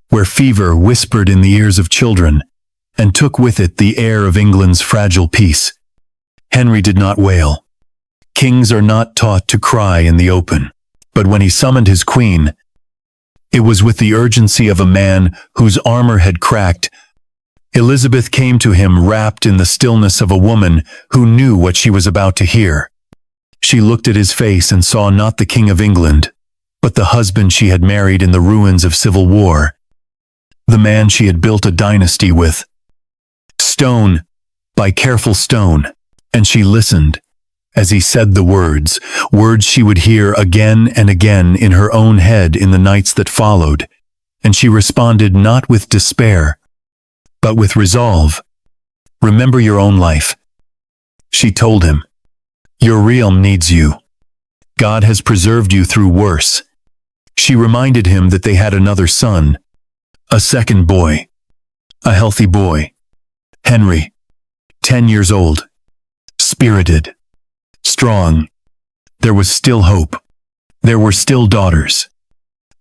where fever whispered in the ears of children and took with it the air of England's fragile peace. Henry did not wail. Kings are not taught to cry in the open, but when he summoned his queen, it was with the urgency of a man whose armor had cracked. Elizabeth came to him wrapped in the stillness of a woman who knew what she was about to hear. She looked at his face and saw not the King of England, but the husband she had married in the ruins of civil war, the man she had built a dynasty with, stone by careful stone. And she listened as he said the words she would hear again and again in her own head in the nights that followed, and she responded not with despair, but with resolve. Remember your own life, she told him. Your realm needs you. God has preserved you through worse. She reminded him that they had another son, a second boy, a healthy boy, Henry, 10 years old, spirited, strong. There was still hope. There were still daughters.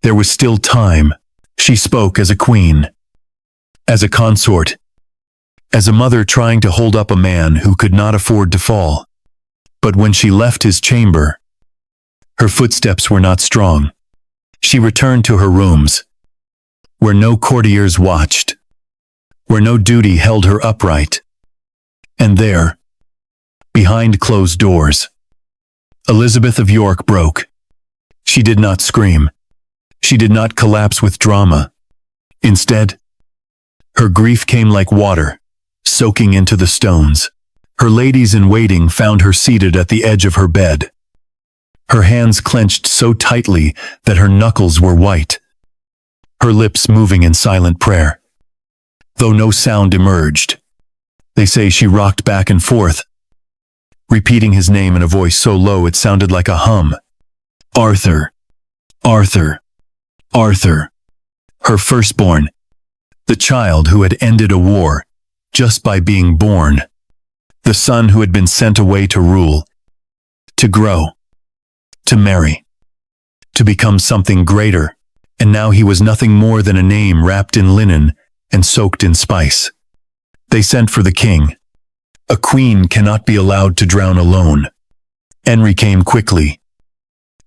There was still time. She spoke as a queen, as a consort, as a mother trying to hold up a man who could not afford to fall. But when she left his chamber, her footsteps were not strong. She returned to her rooms, where no courtiers watched, where no duty held her upright. And there, behind closed doors, Elizabeth of York broke. She did not scream. She did not collapse with drama. Instead, her grief came like water, soaking into the stones. Her ladies in waiting found her seated at the edge of her bed, her hands clenched so tightly that her knuckles were white, her lips moving in silent prayer. Though no sound emerged, they say she rocked back and forth, repeating his name in a voice so low it sounded like a hum. Arthur, Arthur, Arthur. Her firstborn, the child who had ended a war just by being born, the son who had been sent away to rule, to grow, to marry, to become something greater, and now he was nothing more than a name wrapped in linen and soaked in spice. They sent for the king. A queen cannot be allowed to drown alone. Henry came quickly,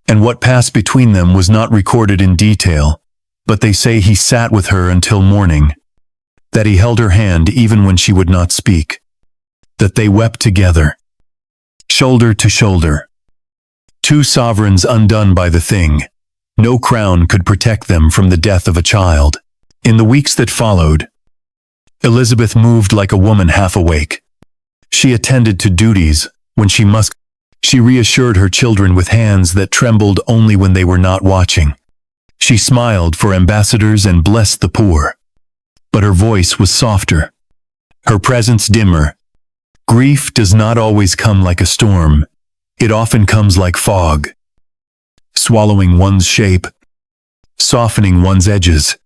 and what passed between them was not recorded in detail, but they say he sat with her until morning, that he held her hand even when she would not speak, that they wept together, shoulder to shoulder. Two sovereigns undone by the thing. No crown could protect them from the death of a child. In the weeks that followed, Elizabeth moved like a woman half awake. She attended to duties when she must. She reassured her children with hands that trembled only when they were not watching. She smiled for ambassadors and blessed the poor. But her voice was softer, her presence dimmer. Grief does not always come like a storm. It often comes like fog, swallowing one's shape, softening one's edges,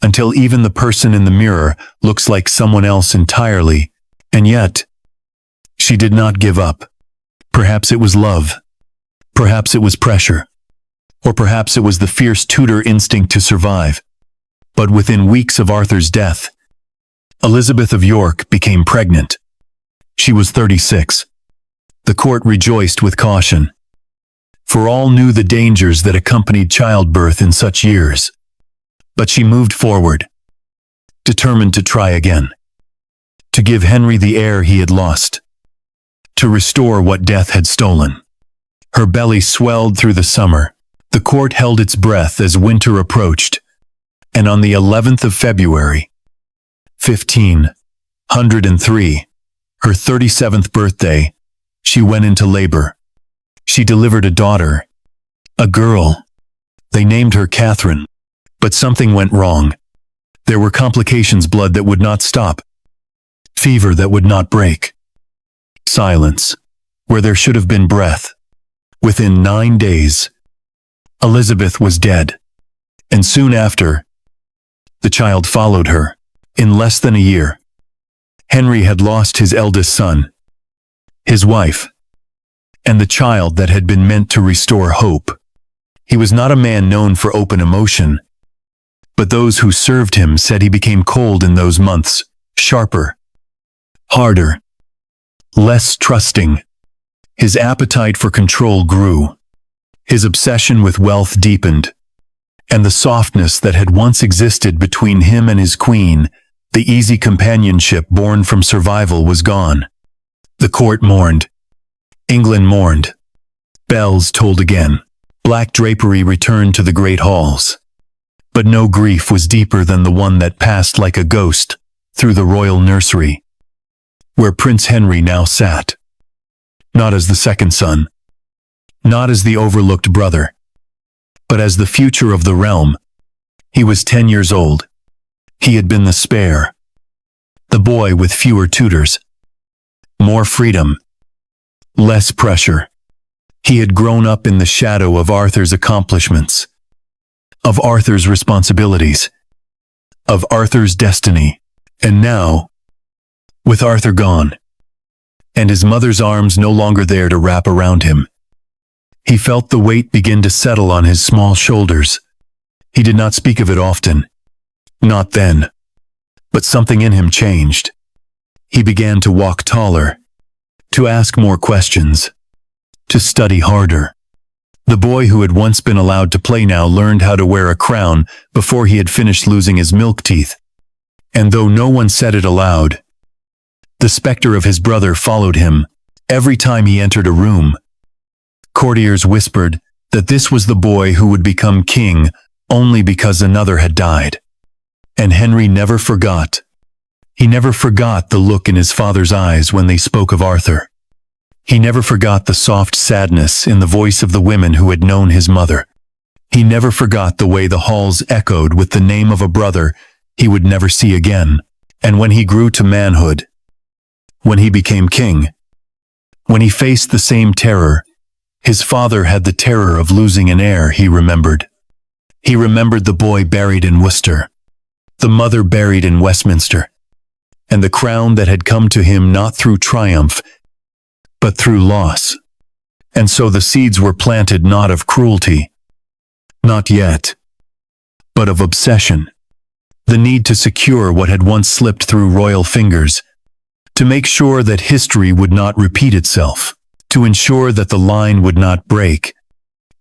until even the person in the mirror looks like someone else entirely. And yet, she did not give up. Perhaps it was love. Perhaps it was pressure. Or perhaps it was the fierce Tudor instinct to survive. But within weeks of Arthur's death, Elizabeth of York became pregnant. She was 36. The court rejoiced with caution, for all knew the dangers that accompanied childbirth in such years. But she moved forward, determined to try again, to give Henry the heir he had lost, to restore what death had stolen. Her belly swelled through the summer. The court held its breath as winter approached, and on the 11th of February, 1503, her 37th birthday, she went into labor. She delivered a daughter, a girl. They named her Catherine. But something went wrong. There were complications, blood that would not stop, fever that would not break, silence where there should have been breath. Within 9 days, Elizabeth was dead. And soon after, the child followed her. In less than a year, Henry had lost his eldest son, his wife, and the child that had been meant to restore hope. He was not a man known for open emotion, but those who served him said he became cold in those months, sharper, harder, less trusting. His appetite for control grew. His obsession with wealth deepened, and the softness that had once existed between him and his queen, the easy companionship born from survival, was gone. The court mourned. England mourned. Bells tolled again. Black drapery returned to the great halls. But no grief was deeper than the one that passed like a ghost through the royal nursery, where Prince Henry now sat. Not as the second son, not as the overlooked brother, but as the future of the realm. He was 10 years old. He had been the spare, the boy with fewer tutors, more freedom, less pressure. He had grown up in the shadow of Arthur's accomplishments, of Arthur's responsibilities, of Arthur's destiny. And now, with Arthur gone, and his mother's arms no longer there to wrap around him, he felt the weight begin to settle on his small shoulders. He did not speak of it often, not then, but something in him changed. He began to walk taller, to ask more questions, to study harder. The boy who had once been allowed to play now learned how to wear a crown before he had finished losing his milk teeth. And though no one said it aloud, the specter of his brother followed him every time he entered a room. Courtiers whispered that this was the boy who would become king only because another had died. And Henry never forgot. He never forgot the look in his father's eyes when they spoke of Arthur. He never forgot the soft sadness in the voice of the women who had known his mother. He never forgot the way the halls echoed with the name of a brother he would never see again. And when he grew to manhood, when he became king, when he faced the same terror, his father had the terror of losing an heir. He remembered. He remembered the boy buried in Worcester, the mother buried in Westminster, and the crown that had come to him not through triumph, but through loss. And so the seeds were planted not of cruelty, not yet, but of obsession. The need to secure what had once slipped through royal fingers, to make sure that history would not repeat itself, to ensure that the line would not break,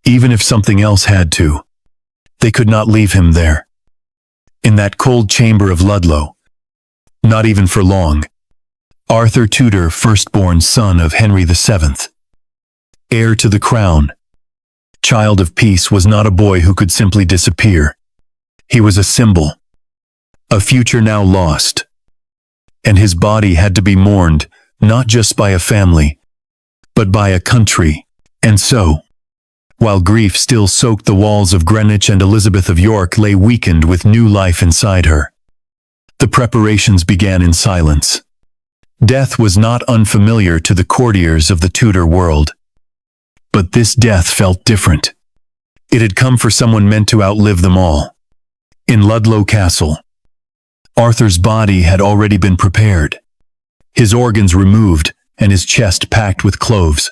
even if something else had to. They could not leave him there, in that cold chamber of Ludlow, not even for long. Arthur Tudor, firstborn son of Henry VII, heir to the crown, child of peace, was not a boy who could simply disappear. He was a symbol, a future now lost, and his body had to be mourned, not just by a family, but by a country. And so, while grief still soaked the walls of Greenwich and Elizabeth of York lay weakened with new life inside her, the preparations began in silence. Death was not unfamiliar to the courtiers of the Tudor world. But this death felt different. It had come for someone meant to outlive them all. In Ludlow Castle, Arthur's body had already been prepared, his organs removed and his chest packed with cloves,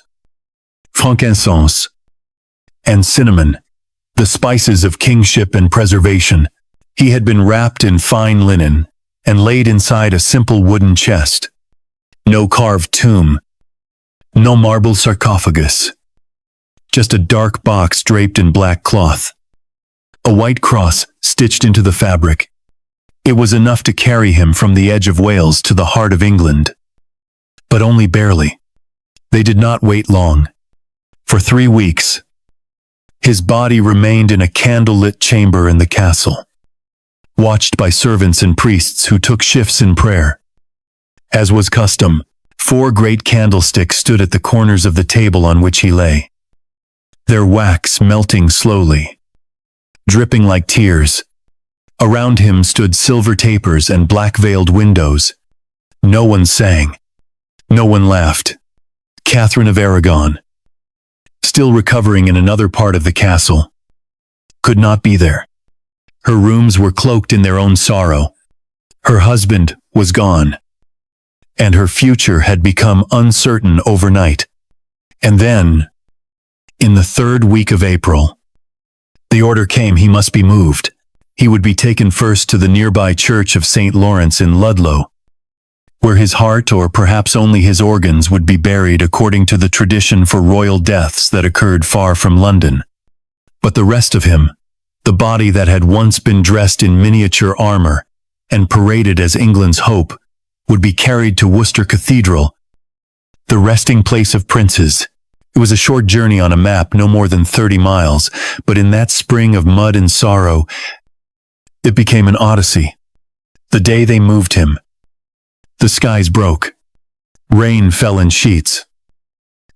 frankincense, and cinnamon, the spices of kingship and preservation. He had been wrapped in fine linen and laid inside a simple wooden chest. No carved tomb, no marble sarcophagus, just a dark box draped in black cloth. A white cross stitched into the fabric. It was enough to carry him from the edge of Wales to the heart of England. But only barely. They did not wait long. For 3 weeks, his body remained in a candlelit chamber in the castle, watched by servants and priests who took shifts in prayer. As was custom, 4 great candlesticks stood at the corners of the table on which he lay, their wax melting slowly, dripping like tears. Around him stood silver tapers and black-veiled windows. No one sang. No one laughed. Catherine of Aragon, still recovering in another part of the castle, could not be there. Her rooms were cloaked in their own sorrow. Her husband was gone, and her future had become uncertain overnight. And then, in the 3rd week of April, the order came he must be moved. He would be taken first to the nearby church of St. Lawrence in Ludlow, where his heart, or perhaps only his organs, would be buried according to the tradition for royal deaths that occurred far from London. But the rest of him, the body that had once been dressed in miniature armor and paraded as England's hope, would be carried to Worcester Cathedral, the resting place of princes. It was a short journey on a map, no more than 30 miles, but in that spring of mud and sorrow, it became an odyssey. The day they moved him, the skies broke. Rain fell in sheets,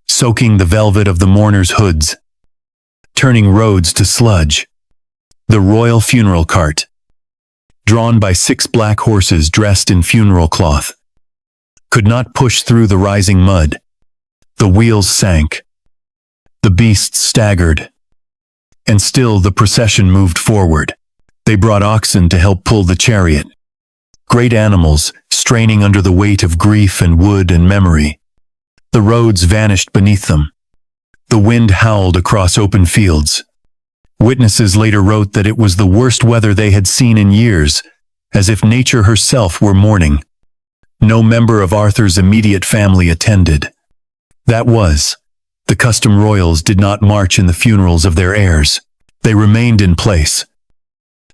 soaking the velvet of the mourners' hoods, turning roads to sludge. The royal funeral cart, drawn by 6 black horses dressed in funeral cloth, could not push through the rising mud. The wheels sank. The beasts staggered. And still the procession moved forward. They brought oxen to help pull the chariot. Great animals, straining under the weight of grief and wood and memory. The roads vanished beneath them. The wind howled across open fields. Witnesses later wrote that it was the worst weather they had seen in years, as if nature herself were mourning. No member of Arthur's immediate family attended. That was, the custom. Royals did not march in the funerals of their heirs. They remained in place,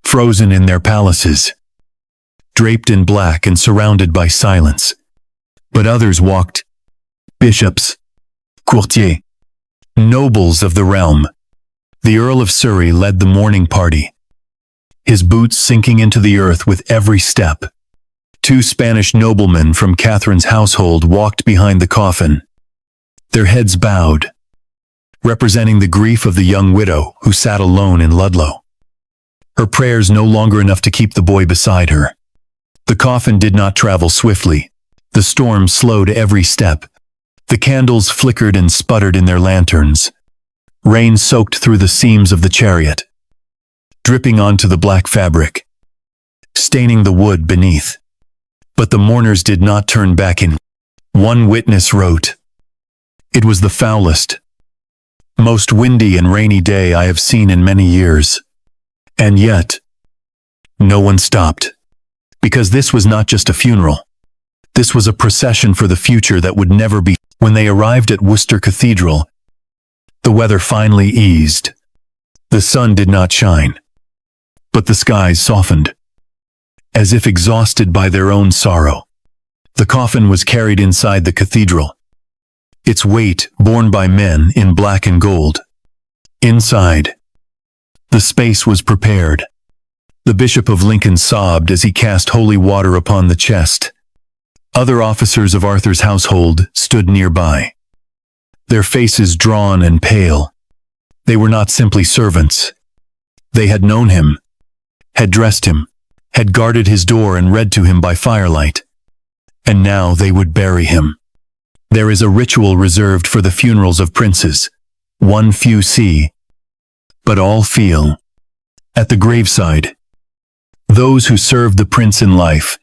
frozen in their palaces, draped in black and surrounded by silence. But others walked. Bishops, courtiers, nobles of the realm. The Earl of Surrey led the mourning party, his boots sinking into the earth with every step. 2 Spanish noblemen from Catherine's household walked behind the coffin, their heads bowed, representing the grief of the young widow who sat alone in Ludlow. Her prayers no longer enough to keep the boy beside her. The coffin did not travel swiftly. The storm slowed every step. The candles flickered and sputtered in their lanterns. Rain soaked through the seams of the chariot, dripping onto the black fabric, staining the wood beneath. But the mourners did not turn back in. One witness wrote, "It was the foulest, most windy and rainy day I have seen in many years." And yet, no one stopped. Because this was not just a funeral. This was a procession for the future that would never be. When they arrived at Worcester Cathedral, the weather finally eased. The sun did not shine, but the skies softened, as if exhausted by their own sorrow. The coffin was carried inside the cathedral, its weight borne by men in black and gold. Inside, the space was prepared. The Bishop of Lincoln sobbed as he cast holy water upon the chest. Other officers of Arthur's household stood nearby, their faces drawn and pale. They were not simply servants. They had known him, had dressed him, had guarded his door and read to him by firelight. And now they would bury him. There is a ritual reserved for the funerals of princes. One few see, but all feel. At the graveside, those who served the prince in life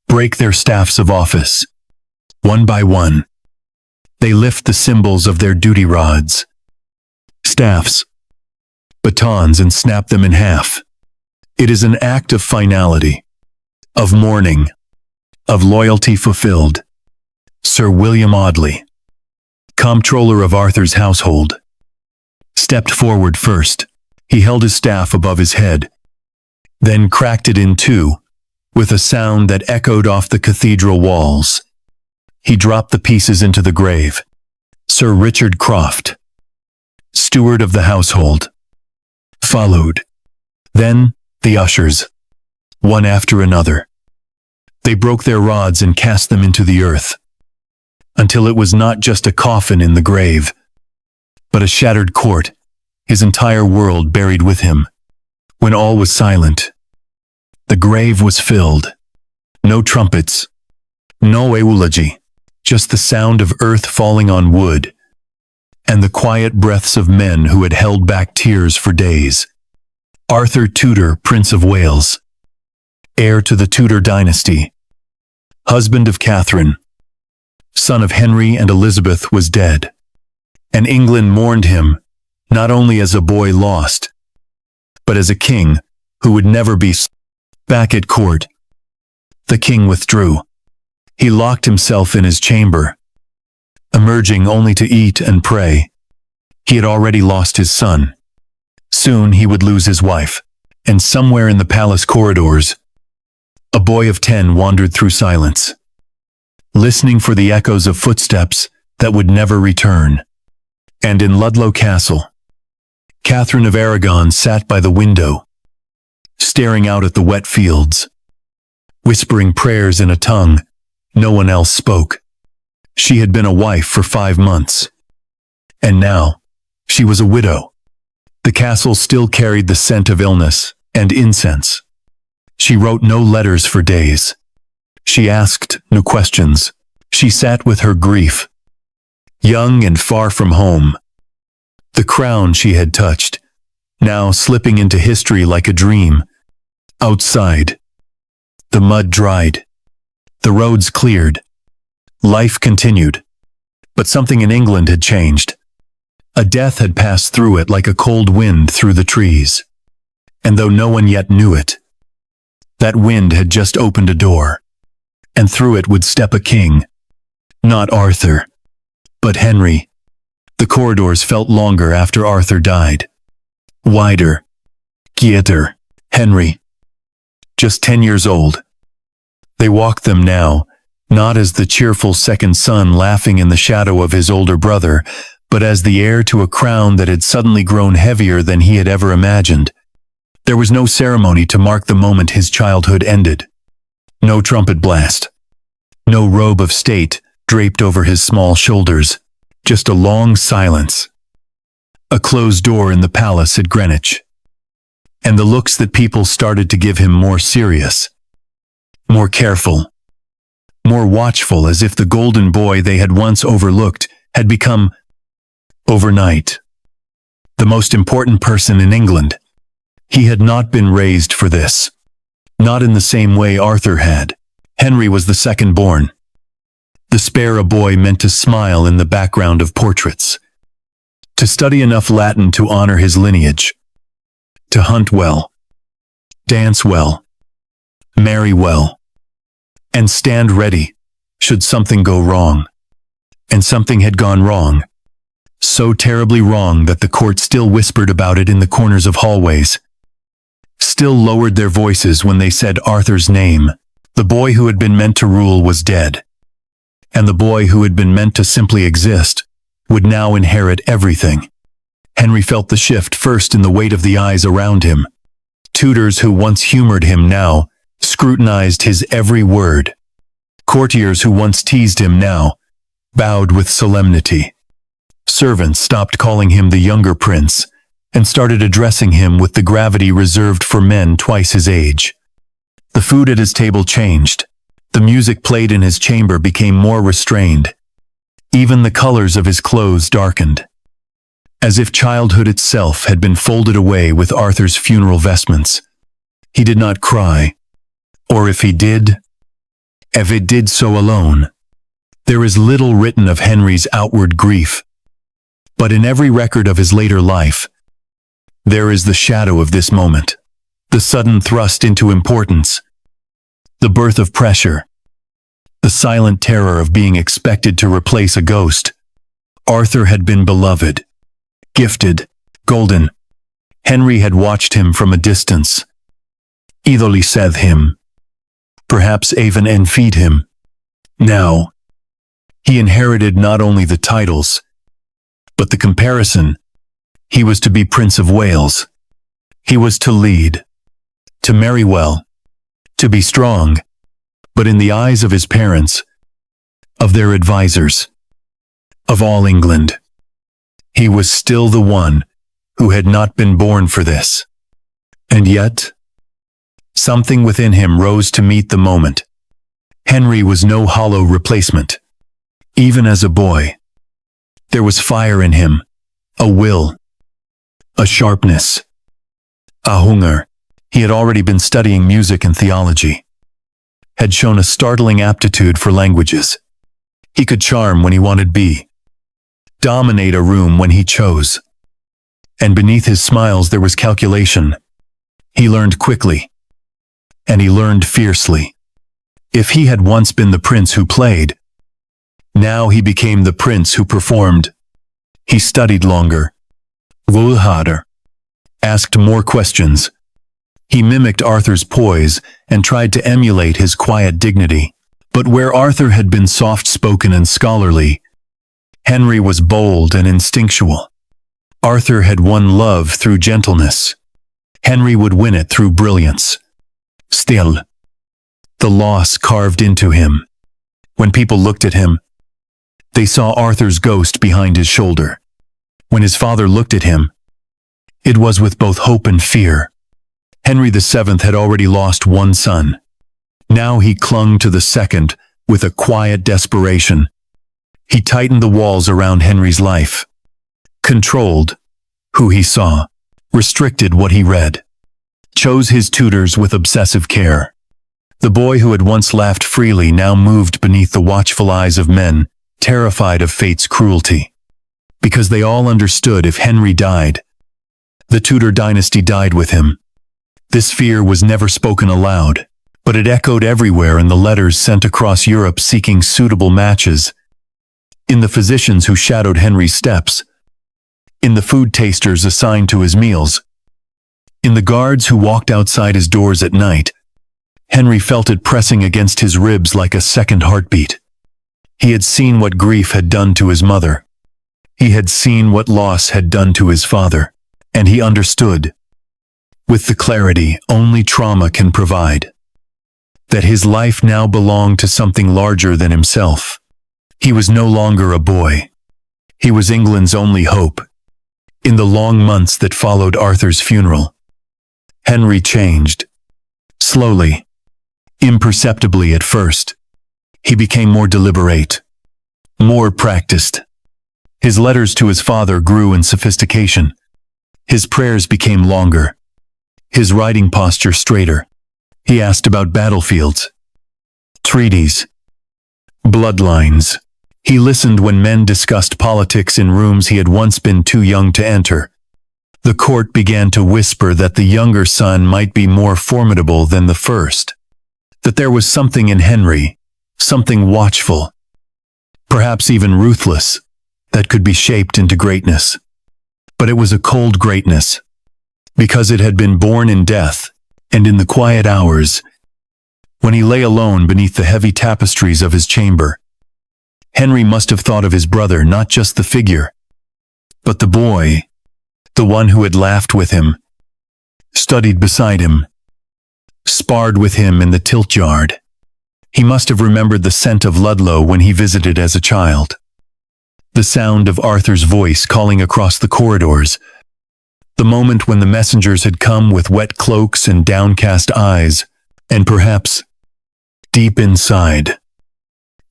break their staffs of office. One by one, they lift the symbols of their duty rods, staffs, batons, and snap them in half. It is an act of finality, of mourning, of loyalty fulfilled. Sir William Audley, comptroller of Arthur's household, stepped forward first. He held his staff above his head, then cracked it in two, with a sound that echoed off the cathedral walls. He dropped the pieces into the grave. Sir Richard Croft, steward of the household, followed. Then the ushers, one after another. They broke their rods and cast them into the earth, until it was not just a coffin in the grave, but a shattered court, his entire world buried with him. When all was silent, the grave was filled. No trumpets, no eulogy, just the sound of earth falling on wood, and the quiet breaths of men who had held back tears for days. Arthur Tudor, Prince of Wales, heir to the Tudor dynasty, husband of Catherine, son of Henry and Elizabeth, was dead, and England mourned him not only as a boy lost, but as a king who would never be back at court. The king withdrew. He locked himself in his chamber, emerging only to eat and pray. He had already lost his son. Soon he would lose his wife, and somewhere in the palace corridors, a boy of 10 wandered through silence, listening for the echoes of footsteps that would never return. And in Ludlow Castle, Catherine of Aragon sat by the window, staring out at the wet fields, whispering prayers in a tongue no one else spoke. She had been a wife for 5 months, and now she was a widow. The castle still carried the scent of illness and incense. She wrote no letters for days. She asked no questions. She sat with her grief, young and far from home. The crown she had touched, now slipping into history like a dream. Outside, the mud dried, the roads cleared. Life continued, but something in England had changed. A death had passed through it like a cold wind through the trees. And though no one yet knew it, that wind had just opened a door, and through it would step a king. Not Arthur, but Henry. The corridors felt longer after Arthur died. Wider, quieter. Henry, just 10 years old. They walked them now, not as the cheerful second son laughing in the shadow of his older brother, but as the heir to a crown that had suddenly grown heavier than he had ever imagined. There was no ceremony to mark the moment his childhood ended. No trumpet blast. No robe of state draped over his small shoulders. Just a long silence. A closed door in the palace at Greenwich. And the looks that people started to give him more serious, more careful, more watchful, as if the golden boy they had once overlooked had become, overnight, the most important person in England. He had not been raised for this. Not in the same way Arthur had. Henry was the second born. The spare a boy meant to smile in the background of portraits, to study enough Latin to honor his lineage, to hunt well, dance well, marry well, and stand ready should something go wrong. And something had gone wrong. So terribly wrong that the court still whispered about it in the corners of hallways, still lowered their voices when they said Arthur's name. The boy who had been meant to rule was dead, and the boy who had been meant to simply exist would now inherit everything. Henry felt the shift first in the weight of the eyes around him. Tutors who once humored him now scrutinized his every word. Courtiers who once teased him now bowed with solemnity. Servants stopped calling him the younger prince and started addressing him with the gravity reserved for men twice his age. The food at his table changed. The music played in his chamber became more restrained. Even the colors of his clothes darkened, as if childhood itself had been folded away with Arthur's funeral vestments. He did not cry, or if it did so alone. There is little written of Henry's outward grief, but in every record of his later life, there is the shadow of this moment, the sudden thrust into importance, the birth of pressure, the silent terror of being expected to replace a ghost. Arthur had been beloved, gifted, golden. Henry had watched him from a distance, idolised him, perhaps even envied him. Now, he inherited not only the titles, but the comparison. He was to be Prince of Wales. He was to lead, to marry well, to be strong, but in the eyes of his parents, of their advisors, of all England, he was still the one who had not been born for this. And yet, something within him rose to meet the moment. Henry was no hollow replacement. Even as a boy, there was fire in him, a will, a sharpness, a hunger. He had already been studying music and theology, had shown a startling aptitude for languages. He could charm when he wanted be, dominate a room when he chose. And beneath his smiles there was calculation. He learned quickly, and he learned fiercely. If he had once been the prince who played, now he became the prince who performed. He studied longer, worked harder, asked more questions. He mimicked Arthur's poise and tried to emulate his quiet dignity. But where Arthur had been soft-spoken and scholarly, Henry was bold and instinctual. Arthur had won love through gentleness. Henry would win it through brilliance. Still, the loss carved into him. When people looked at him, they saw Arthur's ghost behind his shoulder. When his father looked at him, it was with both hope and fear. Henry VII had already lost one son. Now he clung to the second with a quiet desperation. He tightened the walls around Henry's life, controlled who he saw, restricted what he read, chose his tutors with obsessive care. The boy who had once laughed freely now moved beneath the watchful eyes of men, terrified of fate's cruelty. Because they all understood if Henry died, the Tudor dynasty died with him. This fear was never spoken aloud, but it echoed everywhere in the letters sent across Europe seeking suitable matches, in the physicians who shadowed Henry's steps, in the food tasters assigned to his meals, in the guards who walked outside his doors at night. Henry felt it pressing against his ribs like a second heartbeat. He had seen what grief had done to his mother. He had seen what loss had done to his father, and he understood, with the clarity only trauma can provide, that his life now belonged to something larger than himself. He was no longer a boy. He was England's only hope. In the long months that followed Arthur's funeral, Henry changed. Slowly, imperceptibly at first, he became more deliberate, more practiced. His letters to his father grew in sophistication. His prayers became longer, his writing posture straighter. He asked about battlefields, treaties, bloodlines. He listened when men discussed politics in rooms he had once been too young to enter. The court began to whisper that the younger son might be more formidable than the first, that there was something in Henry, something watchful, perhaps even ruthless, that could be shaped into greatness. But it was a cold greatness, because it had been born in death, and in the quiet hours, when he lay alone beneath the heavy tapestries of his chamber, Henry must have thought of his brother, not just the figure, but the boy, the one who had laughed with him, studied beside him, sparred with him in the tilt yard. He must have remembered the scent of Ludlow when he visited as a child. The sound of Arthur's voice calling across the corridors. The moment when the messengers had come with wet cloaks and downcast eyes, and perhaps, deep inside,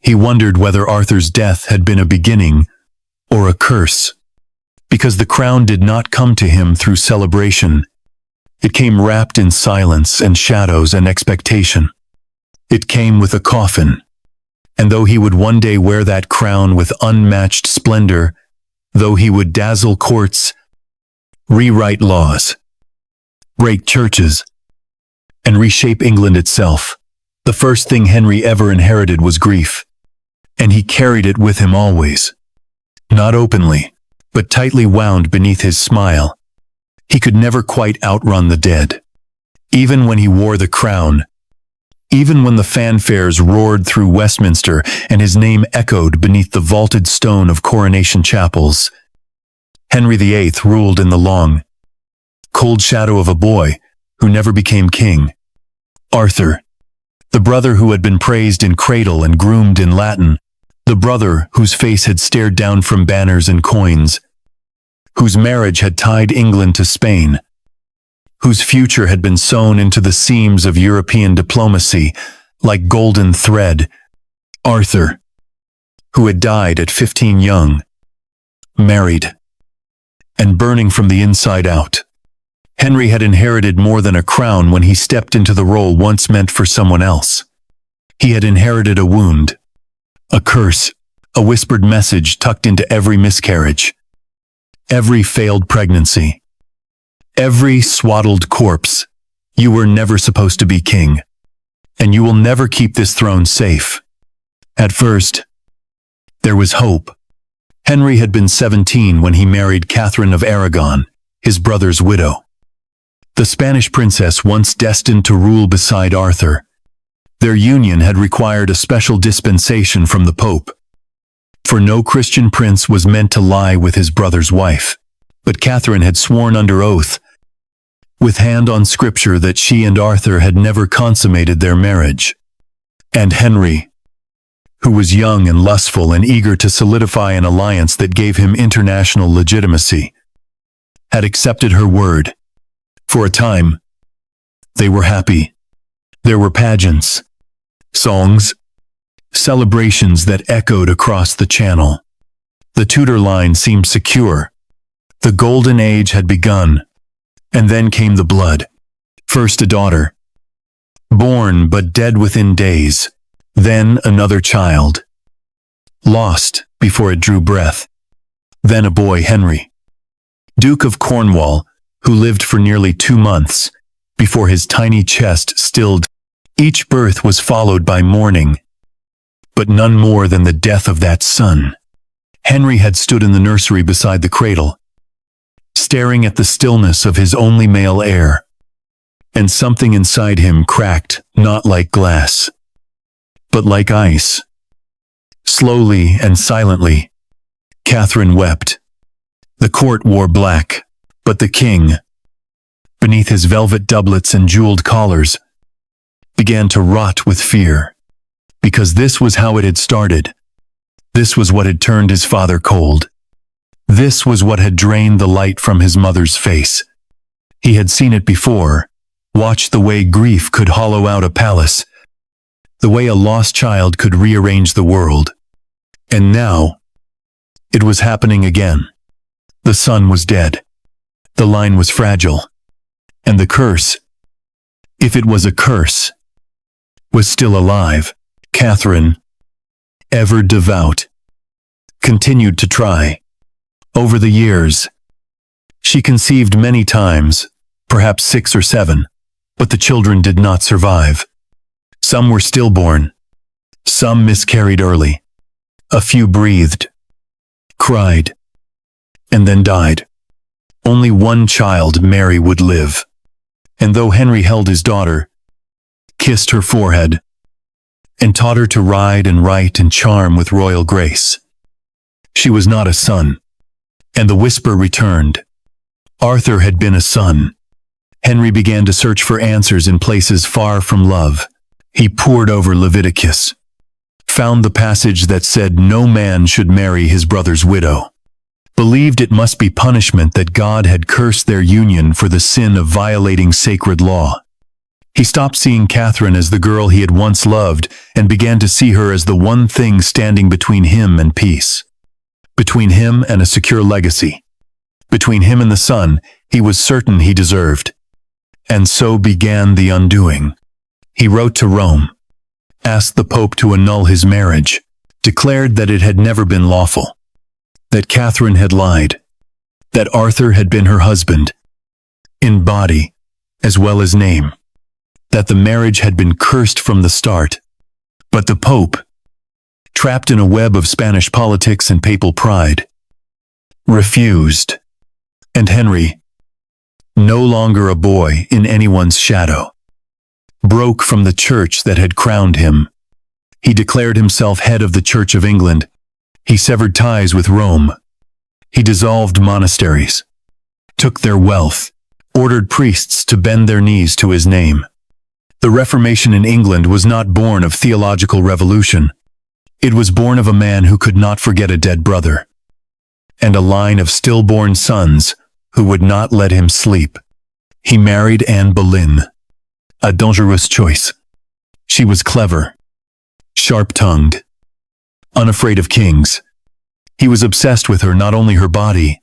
he wondered whether Arthur's death had been a beginning or a curse, because the crown did not come to him through celebration. It came wrapped in silence and shadows and expectation. It came with a coffin, and though he would one day wear that crown with unmatched splendor, though he would dazzle courts, rewrite laws, break churches, and reshape England itself, the first thing Henry ever inherited was grief, and he carried it with him always. Not openly, but tightly wound beneath his smile. He could never quite outrun the dead. Even when he wore the crown, even when the fanfares roared through Westminster and his name echoed beneath the vaulted stone of coronation chapels, Henry VIII ruled in the long, cold shadow of a boy who never became king. Arthur, the brother who had been praised in cradle and groomed in Latin, the brother whose face had stared down from banners and coins, whose marriage had tied England to Spain, whose future had been sewn into the seams of European diplomacy like golden thread. Arthur, who had died at 15 young, married, and burning from the inside out. Henry had inherited more than a crown when he stepped into the role once meant for someone else. He had inherited a wound, a curse, a whispered message tucked into every miscarriage, every failed pregnancy, every swaddled corpse. You were never supposed to be king, and you will never keep this throne safe. At first, there was hope. Henry had been 17 when he married Catherine of Aragon, his brother's widow. The Spanish princess once destined to rule beside Arthur. Their union had required a special dispensation from the Pope, for no Christian prince was meant to lie with his brother's wife. But Catherine had sworn under oath, with hand on scripture, that she and Arthur had never consummated their marriage. And Henry, who was young and lustful and eager to solidify an alliance that gave him international legitimacy, had accepted her word. For a time, they were happy. There were pageants, songs, celebrations that echoed across the channel. The Tudor line seemed secure. The golden age had begun. And then came the blood. First a daughter, born but dead within days. Then another child, lost before it drew breath. Then a boy, Henry, Duke of Cornwall, who lived for nearly 2 months before his tiny chest stilled. Each birth was followed by mourning, but none more than the death of that son. Henry had stood in the nursery beside the cradle, staring at the stillness of his only male heir, and something inside him cracked, not like glass, but like ice. Slowly and silently, Catherine wept. The court wore black, but the king, beneath his velvet doublets and jeweled collars, began to rot with fear, because this was how it had started. This was what had turned his father cold. This was what had drained the light from his mother's face. He had seen it before, watched the way grief could hollow out a palace, the way a lost child could rearrange the world. And now, it was happening again. The son was dead. The line was fragile. And the curse, if it was a curse, was still alive. Catherine, ever devout, continued to try. Over the years, she conceived many times, perhaps 6 or 7, but the children did not survive. Some were stillborn. Some miscarried early. A few breathed, cried, and then died. Only one child, Mary, would live. And though Henry held his daughter, kissed her forehead, and taught her to ride and write and charm with royal grace, she was not a son. And the whisper returned. Arthur had been a son. Henry began to search for answers in places far from love. He pored over Leviticus, found the passage that said no man should marry his brother's widow, believed it must be punishment that God had cursed their union for the sin of violating sacred law. He stopped seeing Catherine as the girl he had once loved and began to see her as the one thing standing between him and peace, between him and a secure legacy, between him and the son he was certain he deserved. And so began the undoing. He wrote to Rome, asked the Pope to annul his marriage, declared that it had never been lawful, that Catherine had lied, that Arthur had been her husband, in body as well as name, that the marriage had been cursed from the start. But the Pope, trapped in a web of Spanish politics and papal pride, refused, and Henry, no longer a boy in anyone's shadow, broke from the church that had crowned him. He declared himself head of the Church of England. He severed ties with Rome. He dissolved monasteries, took their wealth, ordered priests to bend their knees to his name. The Reformation in England was not born of theological revolution. It was born of a man who could not forget a dead brother, and a line of stillborn sons who would not let him sleep. He married Anne Boleyn, a dangerous choice. She was clever, sharp-tongued, unafraid of kings. He was obsessed with her, not only her body,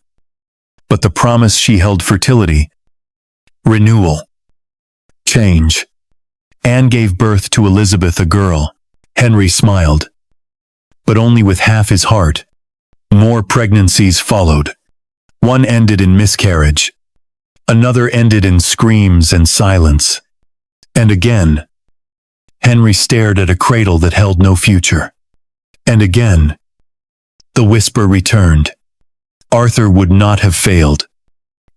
but the promise she held: fertility, renewal, change. Anne gave birth to Elizabeth, a girl. Henry smiled, but only with half his heart. More pregnancies followed. One ended in miscarriage. Another ended in screams and silence. And again, Henry stared at a cradle that held no future. And again, the whisper returned. Arthur would not have failed.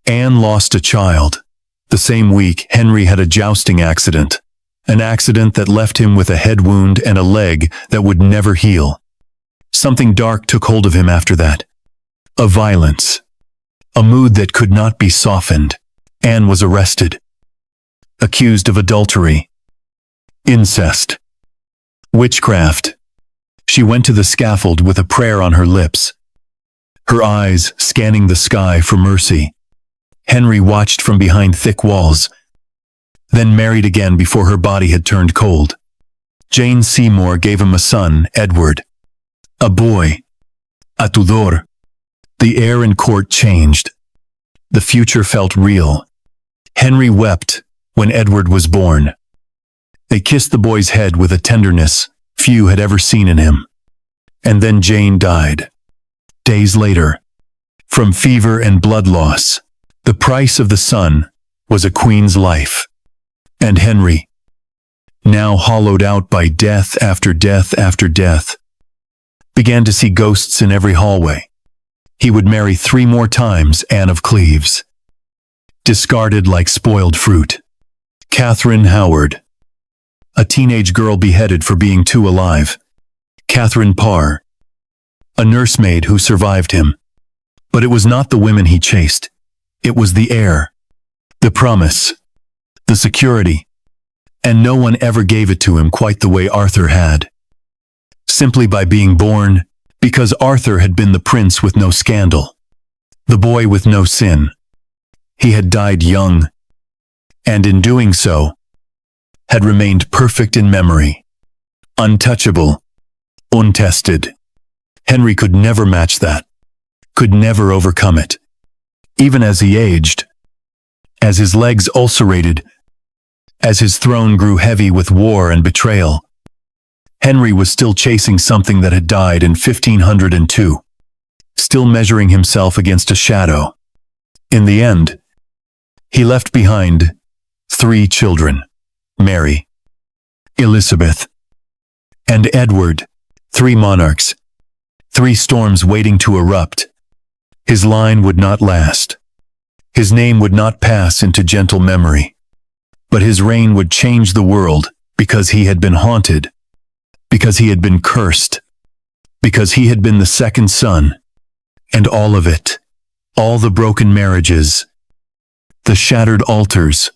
Anne lost a child. The same week, Henry had a jousting accident. An accident that left him with a head wound and a leg that would never heal. Something dark took hold of him after that. A violence. A mood that could not be softened. Anne was arrested, accused of adultery, incest, witchcraft. She went to the scaffold with a prayer on her lips, her eyes scanning the sky for mercy. Henry watched from behind thick walls, then married again before her body had turned cold. Jane Seymour gave him a son, Edward, a boy, a Tudor. The air in court changed. The future felt real. Henry wept when Edward was born. They kissed the boy's head with a tenderness few had ever seen in him. And then Jane died. Days later, from fever and blood loss. The price of the son was a queen's life. And Henry, now hollowed out by death after death after death, began to see ghosts in every hallway. He would marry 3 more times Anne of Cleves, discarded like spoiled fruit. Catherine Howard, a teenage girl beheaded for being too alive. Catherine Parr, a nursemaid who survived him. But it was not the women he chased. It was the heir, the promise, the security. And no one ever gave it to him quite the way Arthur had. Simply by being born, because Arthur had been the prince with no scandal, the boy with no sin. He had died young, and in doing so, had remained perfect in memory, untouchable, untested. Henry could never match that, could never overcome it. Even as he aged, as his legs ulcerated, as his throne grew heavy with war and betrayal, Henry was still chasing something that had died in 1502, still measuring himself against a shadow. In the end, he left behind 3 children, Mary, Elizabeth, and Edward, 3 monarchs, 3 storms waiting to erupt. His line would not last. His name would not pass into gentle memory. But his reign would change the world because he had been haunted, because he had been cursed, because he had been the second son, and all of it, all the broken marriages, the shattered altars,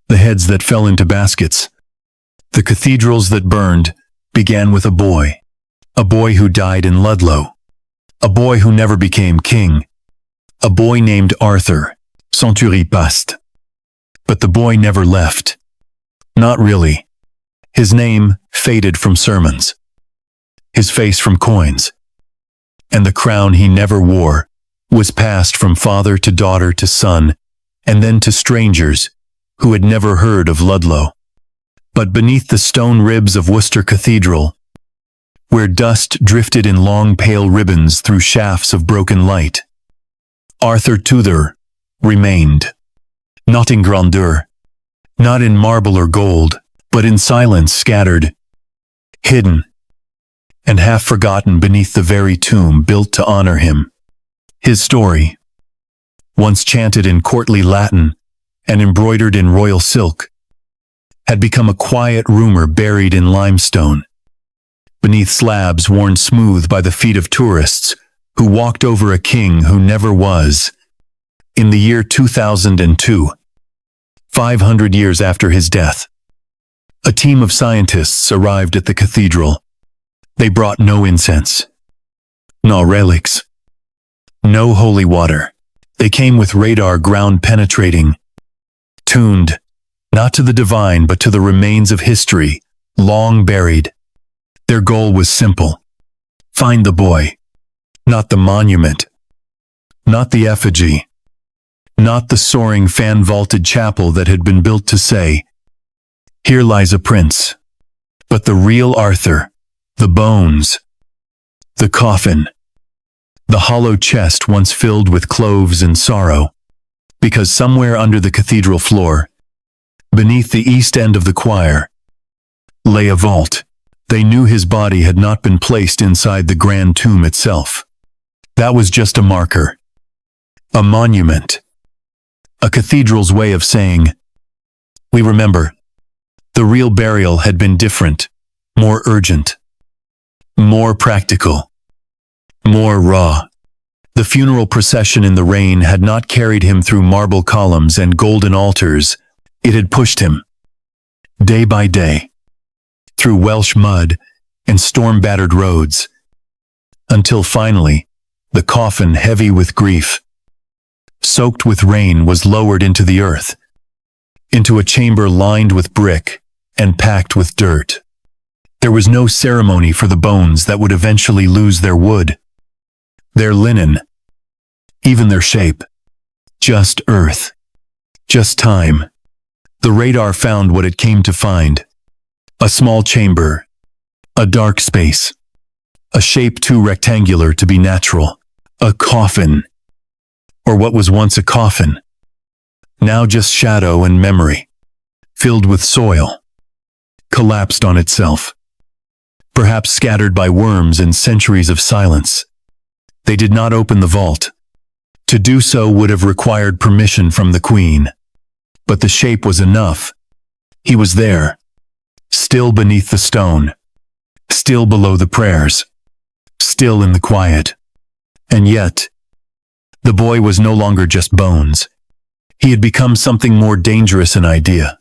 the heads that fell into baskets, The cathedrals that burned began with a boy who died in Ludlow, a boy who never became king, a boy named Arthur, Century Past. But the boy never left. Not really. His name faded from sermons, his face from coins, and the crown he never wore was passed from father to daughter to son, and then to strangers who had never heard of Ludlow. But beneath the stone ribs of Worcester Cathedral, where dust drifted in long pale ribbons through shafts of broken light, Arthur Tudor remained, not in grandeur, not in marble or gold, but in silence, scattered, hidden, and half forgotten beneath the very tomb built to honor him. His story, once chanted in courtly Latin and embroidered in royal silk, had become a quiet rumor buried in limestone, beneath slabs worn smooth by the feet of tourists who walked over a king who never was. In the year 2002, 500 years after his death, a team of scientists arrived at the cathedral. They brought no incense, no relics, no holy water. They came with radar ground penetrating, tuned, not to the divine but to the remains of history, long buried. Their goal was simple: find the boy, not the monument, not the effigy, not the soaring fan-vaulted chapel that had been built to say, "Here lies a prince," but the real Arthur, the bones, the coffin, the hollow chest once filled with cloves and sorrow, because somewhere under the cathedral floor, beneath the east end of the choir, lay a vault. They knew his body had not been placed inside the grand tomb itself. That was just a marker, a monument, a cathedral's way of saying, "We remember." The real burial had been different, more urgent, more practical, more raw. The funeral procession in the rain had not carried him through marble columns and golden altars. It had pushed him, day by day, through Welsh mud and storm-battered roads, until finally, the coffin, heavy with grief, soaked with rain, was lowered into the earth, into a chamber lined with brick and packed with dirt. There was no ceremony for the bones that would eventually lose their wood, their linen, even their shape. Just earth. Just time. The radar found what it came to find. A small chamber. A dark space. A shape too rectangular to be natural. A coffin. Or what was once a coffin. Now just shadow and memory. Filled with soil. Collapsed on itself. Perhaps scattered by worms and centuries of silence. They did not open the vault. To do so would have required permission from the Queen. But the shape was enough. He was there. Still beneath the stone. Still below the prayers. Still in the quiet. And yet, the boy was no longer just bones. He had become something more dangerous, an idea.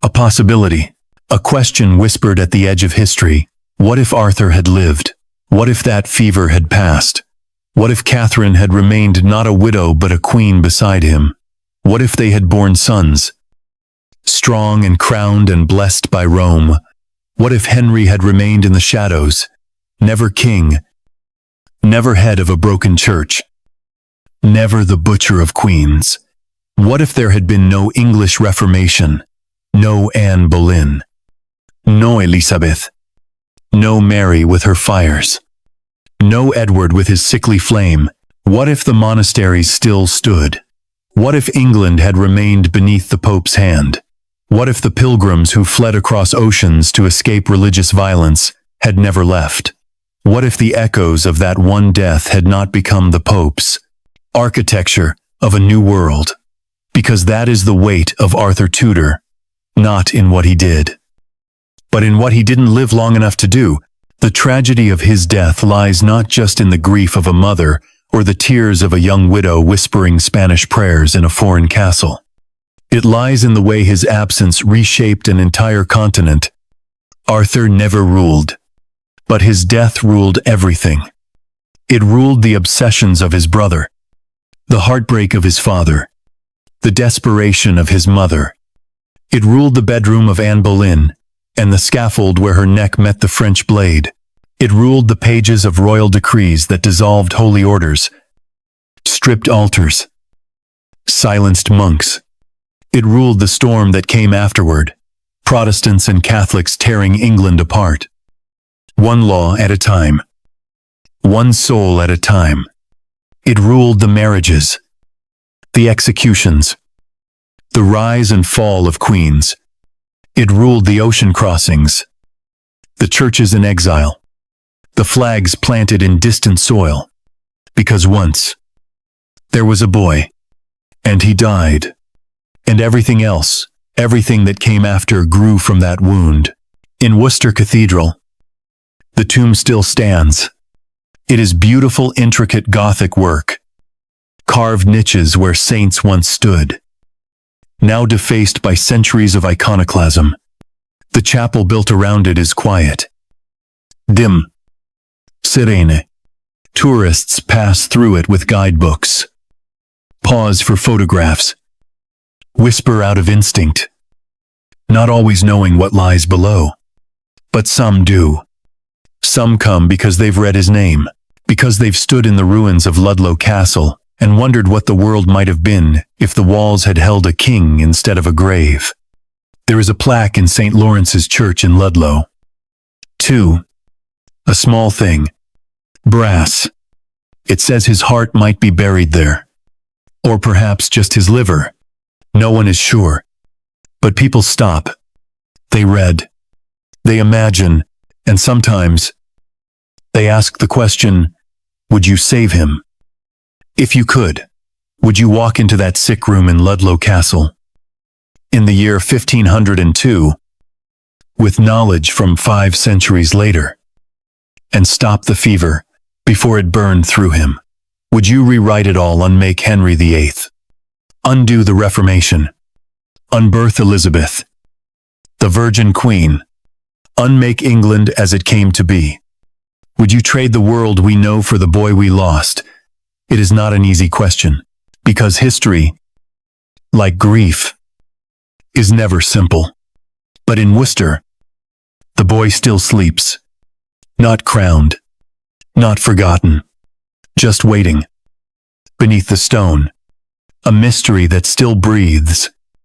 A possibility. A question whispered at the edge of history. What if Arthur had lived? What if that fever had passed? What if Catherine had remained not a widow but a queen beside him? What if they had borne sons, strong and crowned and blessed by Rome? What if Henry had remained in the shadows, never king, never head of a broken church, never the butcher of queens? What if there had been no English Reformation, no Anne Boleyn, no Elizabeth, no Mary with her fires, no Edward with his sickly flame? What if the monasteries still stood? What if England had remained beneath the Pope's hand? What if the pilgrims who fled across oceans to escape religious violence had never left? What if the echoes of that one death had not become the Pope's architecture of a new world? Because that is the weight of Arthur Tudor, not in what he did, but in what he didn't live long enough to do. The tragedy of his death lies not just in the grief of a mother or the tears of a young widow whispering Spanish prayers in a foreign castle. It lies in the way his absence reshaped an entire continent Arthur never ruled, but his death ruled everything. It ruled the obsessions of his brother, the heartbreak of his father, the desperation of his mother. It ruled the bedroom of Anne Boleyn, and the scaffold where her neck met the French blade. It ruled the pages of royal decrees that dissolved holy orders, stripped altars, silenced monks. It ruled the storm that came afterward, Protestants and Catholics tearing England apart. One law at a time, one soul at a time. It ruled the marriages, the executions, the rise and fall of queens. It ruled the ocean crossings, the churches in exile, the flags planted in distant soil. Because once, there was a boy, and he died. And everything else, everything that came after, grew from that wound. In Worcester Cathedral, the tomb still stands. It is beautiful, intricate Gothic work, carved niches where saints once stood, now defaced by centuries of iconoclasm. The chapel built around it is quiet, dim, serene. Tourists pass through it with guidebooks, pause for photographs, whisper out of instinct, not always knowing what lies below. But some do. Some come because they've read his name, because they've stood in the ruins of Ludlow Castle and wondered what the world might have been if the walls had held a king instead of a grave. There is a plaque in St. Lawrence's Church in Ludlow. 2. A small thing. Brass. It says his heart might be buried there. Or perhaps just his liver. No one is sure. But people stop. They read. They imagine. And sometimes, they ask the question, would you save him? If you could, would you walk into that sick room in Ludlow Castle in the year 1502 with knowledge from 5 centuries later and stop the fever before it burned through him? Would you rewrite it all, unmake Henry VIII, undo the Reformation, unbirth Elizabeth, the Virgin Queen, unmake England as it came to be? Would you trade the world we know for the boy we lost? It is not an easy question, because history, like grief, is never simple. But in Worcester, the boy still sleeps, not crowned, not forgotten, just waiting, beneath the stone, a mystery that still breathes.